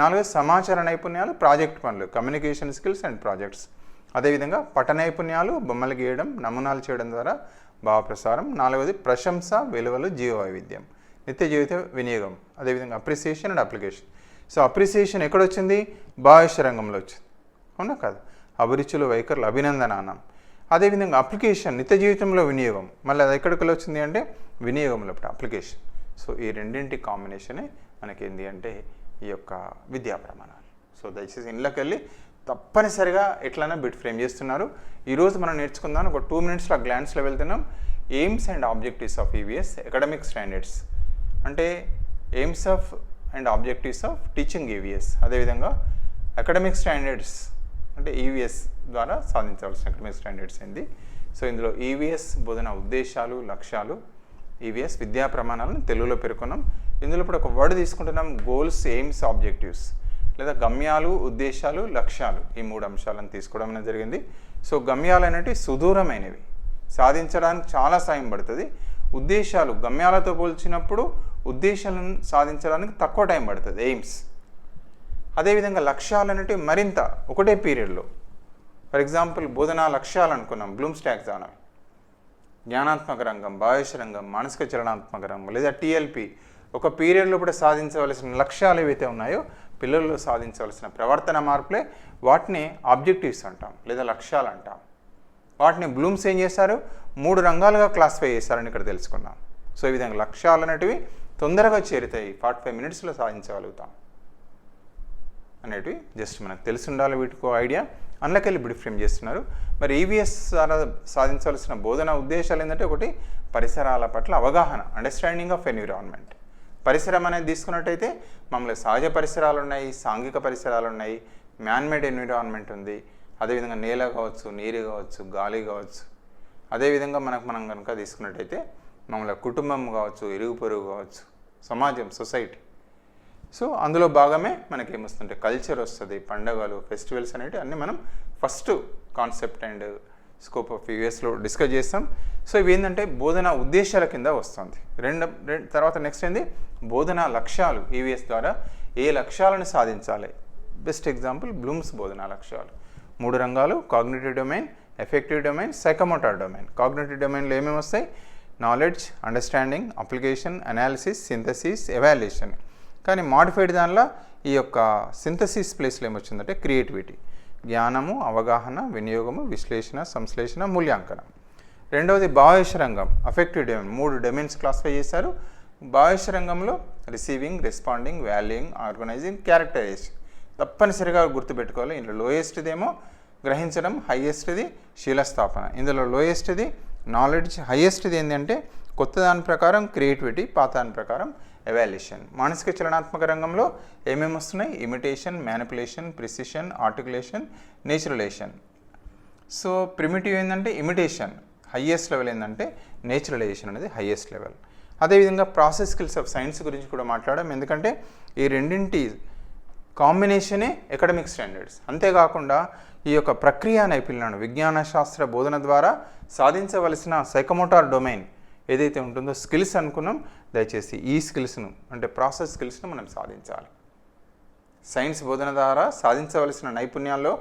4 సమాచార నైపుణ్యాలు, ప్రాజెక్ట్ పనులు, కమ్యూనికేషన్ స్కిల్స్ అండ్ ప్రాజెక్ట్స్. అదేవిధంగా పట నైపుణ్యాలు, బొమ్మలు గీయడం, నమూనాలు చేయడం ద్వారా భావ ప్రసారం. 4వది ప్రశంస, విలువలు, జీవ వైవిధ్యం, నిత్య జీవిత వినియోగం. అదేవిధంగా appreciation and application. So appreciation ఎక్కడొచ్చింది, భాష్య రంగంలో వచ్చింది, అవునా కాదు, అభిరుచులు, వైఖరులు, అభినందనానం. అదేవిధంగా అప్లికేషన్, నిత్య జీవితంలో వినియోగం, మళ్ళీ అది ఎక్కడికి వచ్చింది అంటే వినియోగంలో అప్లికేషన్. సో ఈ రెండింటి కాంబినేషనే మనకి ఏంటి అంటే ఈ యొక్క విద్యా ప్రమాణాలు. సో దయచేసి ఇంట్లోకి వెళ్ళి తప్పనిసరిగా ఎట్లైనా బిట్ ఫ్రేమ్ చేస్తున్నారు. ఈరోజు మనం నేర్చుకుందాం ఒక 2 మినిట్స్లో గ్లాన్స్లో వెళ్తున్నాం. Aims and objectives of EVS academic standards, అంటే aims of and objectives of teaching EVS. అదేవిధంగా అకాడమిక్ స్టాండర్డ్స్ అంటే ఈవీఎస్ ద్వారా సాధించవలసిన అకాడమిక్ స్టాండర్డ్స్ ఏంది. సో ఇందులో ఈవీఎస్ బోధన ఉద్దేశాలు, లక్ష్యాలు, ఈవీఎస్ విద్యా ప్రమాణాలను తెలుగులో పేర్కొన్నాం. ఇందులో ఇప్పుడు ఒక వర్డ్ తీసుకుంటున్నాం, గోల్స్, ఎయిమ్స్, ఆబ్జెక్టివ్స్, లేదా గమ్యాలు, ఉద్దేశాలు, లక్ష్యాలు. ఈ 3 అంశాలను తీసుకోవడం అనేది జరిగింది. సో గమ్యాలు అనేటివి సుదూరమైనవి, సాధించడానికి చాలా సాయం పడుతుంది. ఉద్దేశాలు గమ్యాలతో పోల్చినప్పుడు ఉద్దేశాలను సాధించడానికి తక్కువ టైం పడుతుంది, ఎయిమ్స్. అదేవిధంగా లక్ష్యాలు అనేటివి మరింత ఒకటే పీరియడ్లో. ఫర్ ఎగ్జాంపుల్ బోధనా లక్ష్యాలు అనుకున్నాం, బ్లూమ్స్ టాక్సానమీ, జ్ఞానాత్మక రంగం, భాష్య రంగం, మానసిక చలనాత్మక రంగం, లేదా టీఎల్పి. ఒక పీరియడ్లో కూడా సాధించవలసిన లక్ష్యాలు ఏవైతే ఉన్నాయో, పిల్లల్లో సాధించవలసిన ప్రవర్తన మార్పులే, వాటిని ఆబ్జెక్టివ్స్ అంటాం లేదా లక్ష్యాలు అంటాం. వాటిని బ్లూమ్స్ ఏం చేశారు, 3 రంగాలుగా క్లాసిఫై చేశారని ఇక్కడ తెలుసుకున్నాం. సో ఈ విధంగా లక్ష్యాలు అనేటివి తొందరగా చేరుతాయి, 45 మినిట్స్లో సాధించగలుగుతాం అనేటివి జస్ట్ మనకు తెలిసి ఉండాలి. వీటికో ఐడియా అందులోకెళ్ళి బిడ్ ఫ్రేమ్ చేస్తున్నారు. మరి ఈవీఎస్ ద్వారా సాధించవలసిన బోధన ఉద్దేశాలు ఏంటంటే, ఒకటి పరిసరాల పట్ల అవగాహన, అండర్స్టాండింగ్ ఆఫ్ ఎన్విరాన్మెంట్. పరిసరం అనేది తీసుకున్నట్టయితే మామూలుగా సహజ పరిసరాలు ఉన్నాయి, సాంఘిక పరిసరాలు ఉన్నాయి, మ్యాన్మేడ్ ఎన్విరాన్మెంట్ ఉంది. అదేవిధంగా నేల కావచ్చు, నీరు కావచ్చు, గాలి కావచ్చు. అదేవిధంగా మనం కనుక తీసుకున్నట్టయితే మామూలుగా కుటుంబం కావచ్చు, ఇరుగు పొరుగు కావచ్చు, సమాజం, సొసైటీ. సో అందులో భాగమే మనకి ఏమొస్తుంటే కల్చర్ వస్తుంది, పండుగలు, ఫెస్టివల్స్ అనేవి అన్నీ మనం first concept and scope of ఈవీఎస్లో డిస్కస్ చేస్తాం. సో ఇవి ఏంటంటే బోధనా ఉద్దేశాల కింద వస్తుంది. తర్వాత నెక్స్ట్ ఏంది బోధనా లక్ష్యాలు. ఈవీఎస్ ద్వారా ఏ లక్ష్యాలను సాధించాలి. బెస్ట్ ఎగ్జాంపుల్ బ్లూమ్స్ బోధనా లక్ష్యాలు. 3 రంగాలు, cognitive domain, affective domain, psychomotor domain. Cognitive డొమైన్లో ఏమేమి వస్తాయి, knowledge, understanding, application, analysis, synthesis, evaluation. కానీ మాడిఫైడ్ దానిలో ఈ యొక్క సింథసిస్ ప్లేస్లో ఏమొచ్చిందంటే క్రియేటివిటీ, జ్ఞానము, అవగాహన, వినియోగము, విశ్లేషణ, సంశ్లేషణ, మూల్యాంకనం. రెండవది భాష్య రంగం, అఫెక్టివ్ డొమైన్. 3 డొమైన్స్ క్లాసిఫై చేశారు. భాష్య రంగంలో receiving, responding, valuing, organising, characterisation. తప్పనిసరిగా గుర్తుపెట్టుకోవాలి. ఇందులో లోయెస్ట్దేమో గ్రహించడం, హైయెస్ట్ది శీలస్థాపన. ఇందులో లోయెస్ట్ది నాలెడ్జ్, హైయెస్ట్ది ఏంటంటే కొత్త దాని ప్రకారం క్రియేటివిటీ, పాత దాని ప్రకారం ఎవాల్యుయేషన్. మానసిక చలనాత్మక రంగంలో ఏమేమి వస్తున్నాయి, imitation, manipulation, precision, articulation, naturalisation. So primitive ఏంటంటే ఇమిటేషన్, హైయెస్ట్ లెవెల్ ఏంటంటే నేచురలైజేషన్ అనేది హైయెస్ట్ లెవెల్. అదేవిధంగా ప్రాసెస్ స్కిల్స్ ఆఫ్ సైన్స్ గురించి కూడా మాట్లాడడం, ఎందుకంటే ఈ రెండింటి కాంబినేషనే అకాడమిక్ స్టాండర్డ్స్. అంతేకాకుండా ఈ యొక్క ప్రక్రియ నైపుణ్యాలను విజ్ఞాన శాస్త్ర బోధన ద్వారా సాధించవలసిన సైకోమోటార్ డొమైన్ ఏదైతే ఉంటుందో స్కిల్స్ అనుకున్నాం, దయచేసి ఈ స్కిల్స్ను అంటే ప్రాసెస్ స్కిల్స్ను మనం సాధించాలి. సైన్స్ బోధన ద్వారా సాధించవలసిన నైపుణ్యాల్లో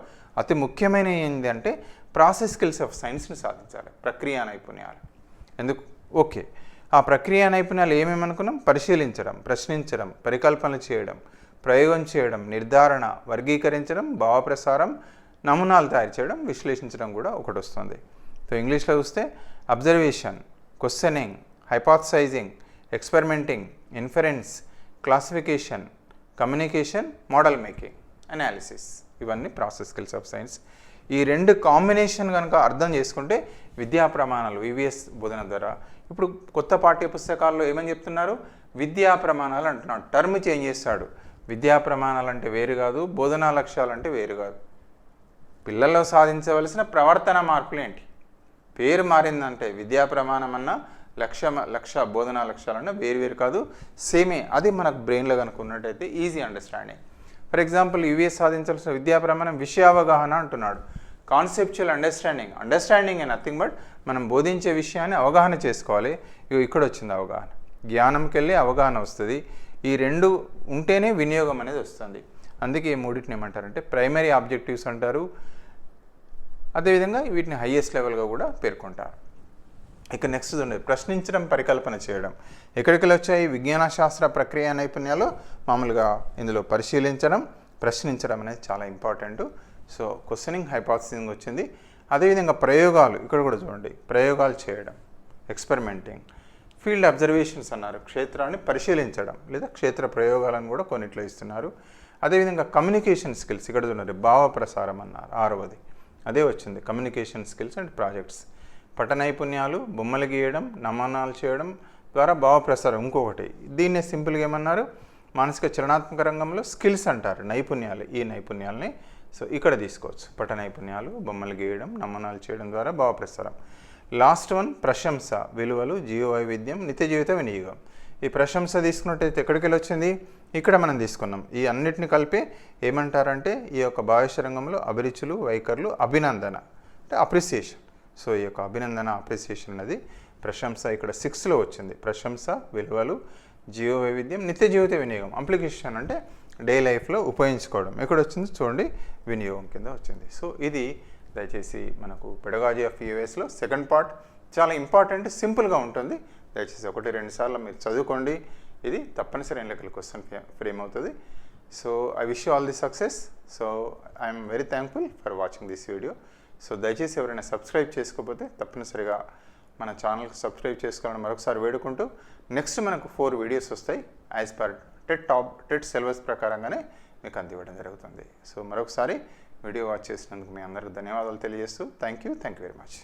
అతి ముఖ్యమైన ఏంటి అంటే ప్రాసెస్ స్కిల్స్ ఆఫ్ సైన్స్ని సాధించాలి, ప్రక్రియ నైపుణ్యాలు. ఎందుకు? ఓకే, ఆ ప్రక్రియ నైపుణ్యాలు ఏమేమి అనుకున్నాం? పరిశీలించడం, ప్రశ్నించడం, పరికల్పనలు చేయడం, ప్రయోగం చేయడం, నిర్ధారణ, వర్గీకరించడం, భావప్రసారం, నమూనాలు తయారు చేయడం, విశ్లేషించడం కూడా ఒకటి వస్తుంది. సో ఇంగ్లీష్లో చూస్తే observation, questioning, hypothesising, experimenting, inference, classification, communication, model making, analysis, ఇవన్నీ ప్రాసెస్ స్కిల్స్ ఆఫ్ సైన్స్. ఈ రెండు కాంబినేషన్ కనుక అర్థం చేసుకుంటే విద్యా ప్రమాణాలు వివిఎస్ బోధన ద్వారా, ఇప్పుడు కొత్త పాఠ్య పుస్తకాల్లో ఏమని చెప్తున్నారు? విద్యా ప్రమాణాలు అంటున్నాడు, టర్మ్ చేంజ్ చేస్తాడు. విద్యా ప్రమాణాలు అంటే వేరు కాదు, బోధనా లక్ష్యాలు అంటే వేరు కాదు. పిల్లల్లో సాధించవలసిన ప్రవర్తన మార్పులు ఏంటి? పేరు మారిందంటే విద్యా ప్రమాణం అన్న లక్ష్య బోధనా లక్ష్యాలన్నా వేరు కాదు, సేమే. అది మనకు బ్రెయిన్లో కనుక ఉన్నట్టయితే ఈజీ అండర్స్టాండింగ్. ఫర్ ఎగ్జాంపుల్ యూవీఎస్ సాధించాల్సిన విద్యా ప్రమాణం విషయావగాహన అంటున్నాడు. Conceptual understanding and nothing but మనం బోధించే విషయాన్ని అవగాహన చేసుకోవాలి. ఇక్కడ వచ్చింది అవగాహన, జ్ఞానంకి వెళ్ళి అవగాహన వస్తుంది. ఈ రెండు ఉంటేనే వినియోగం అనేది వస్తుంది. అందుకే ఈ మూడింటిని ఏమంటారంటే ప్రైమరీ ఆబ్జెక్టివ్స్ అంటారు. అదేవిధంగా వీటిని హైయెస్ట్ లెవెల్గా కూడా పేర్కొంటారు. ఇక నెక్స్ట్ ఉంది ప్రశ్నించడం, పరికల్పన చేయడం. ఎక్కడికి వచ్చాయి? విజ్ఞాన శాస్త్ర ప్రక్రియ నైపుణ్యాలు మామూలుగా ఇందులో పరిశీలించడం, ప్రశ్నించడం అనేది చాలా ఇంపార్టెంట్. సో క్వశ్చనింగ్, హైపోథసిసింగ్ వచ్చింది. అదేవిధంగా ప్రయోగాలు, ఇక్కడ కూడా చూడండి, ప్రయోగాలు చేయడం, ఎక్స్పెరిమెంటింగ్, ఫీల్డ్ అబ్జర్వేషన్స్ అన్నారు, క్షేత్రాన్ని పరిశీలించడం లేదా క్షేత్ర ప్రయోగాలను కూడా కొన్నిట్లో ఇస్తున్నారు. అదేవిధంగా కమ్యూనికేషన్ స్కిల్స్, ఇక్కడ చూడండి, భావ ప్రసారం అన్నారు, 6వది అదే వచ్చింది, కమ్యూనికేషన్ స్కిల్స్ అండ్ ప్రాజెక్ట్స్. పట నైపుణ్యాలు, బొమ్మలు గీయడం, నమూనాలు చేయడం ద్వారా భావప్రసారం ఇంకొకటి. దీన్నే సింపుల్గా ఏమన్నారు? మానసిక చలనాత్మక రంగంలో స్కిల్స్ అంటారు, నైపుణ్యాలు. ఈ నైపుణ్యాలని సో ఇక్కడ తీసుకోవచ్చు. పట నైపుణ్యాలు, బొమ్మలు గీయడం, నమూనాలు చేయడం ద్వారా భావప్రసారం. లాస్ట్ వన్ ప్రశంస, విలువలు, జీవ వైవిధ్యం, నిత్య జీవిత వినియోగం. ఈ ప్రశంస తీసుకున్నట్టయితే ఎక్కడికి వెళ్ళి వచ్చింది? ఇక్కడ మనం తీసుకున్నాం. ఈ అన్నిటిని కలిపి ఏమంటారంటే ఈ యొక్క భాష్య రంగంలో అభిరుచులు, వైఖరులు, అభినందన అంటే అప్రిసియేషన్. సో ఈ యొక్క అభినందన, అప్రిసియేషన్ అనేది ప్రశంస ఇక్కడ 6లో వచ్చింది. ప్రశంస, విలువలు, జీవ వైవిధ్యం, నిత్య జీవిత వినియోగం. అప్లికేషన్ అంటే డే లైఫ్లో ఉపయోగించుకోవడం. ఎక్కడ వచ్చింది చూడండి, వినియోగం కింద వచ్చింది. సో ఇది దయచేసి మనకు పెడగాజీ ఆఫ్ యూఎస్లో సెకండ్ పార్ట్ చాలా ఇంపార్టెంట్, సింపుల్గా ఉంటుంది. దయచేసి 1-2 సార్లు మీరు చదువుకోండి. ఇది తప్పనిసరి ఎన్నికల క్వశ్చన్ ఫ్రేమ్ అవుతుంది. So I wish you all the success. So I'm very thankful for watching this video. So దయచేసి ఎవరైనా సబ్స్క్రైబ్ చేసుకోకపోతే తప్పనిసరిగా మన ఛానల్కి సబ్స్క్రైబ్ చేసుకోవాలని మరొకసారి వేడుకుంటూ, నెక్స్ట్ మనకు 4 వీడియోస్ వస్తాయి యాజ్ పర్ టెట్ సిలబస్ ప్రకారంగానే మీకు అందివ్వడం జరుగుతుంది. సో మరొకసారి వీడియో వాచ్ చేసినందుకు మీ అందరికీ ధన్యవాదాలు తెలియజేస్తూ థ్యాంక్ యూ వెరీ మచ్.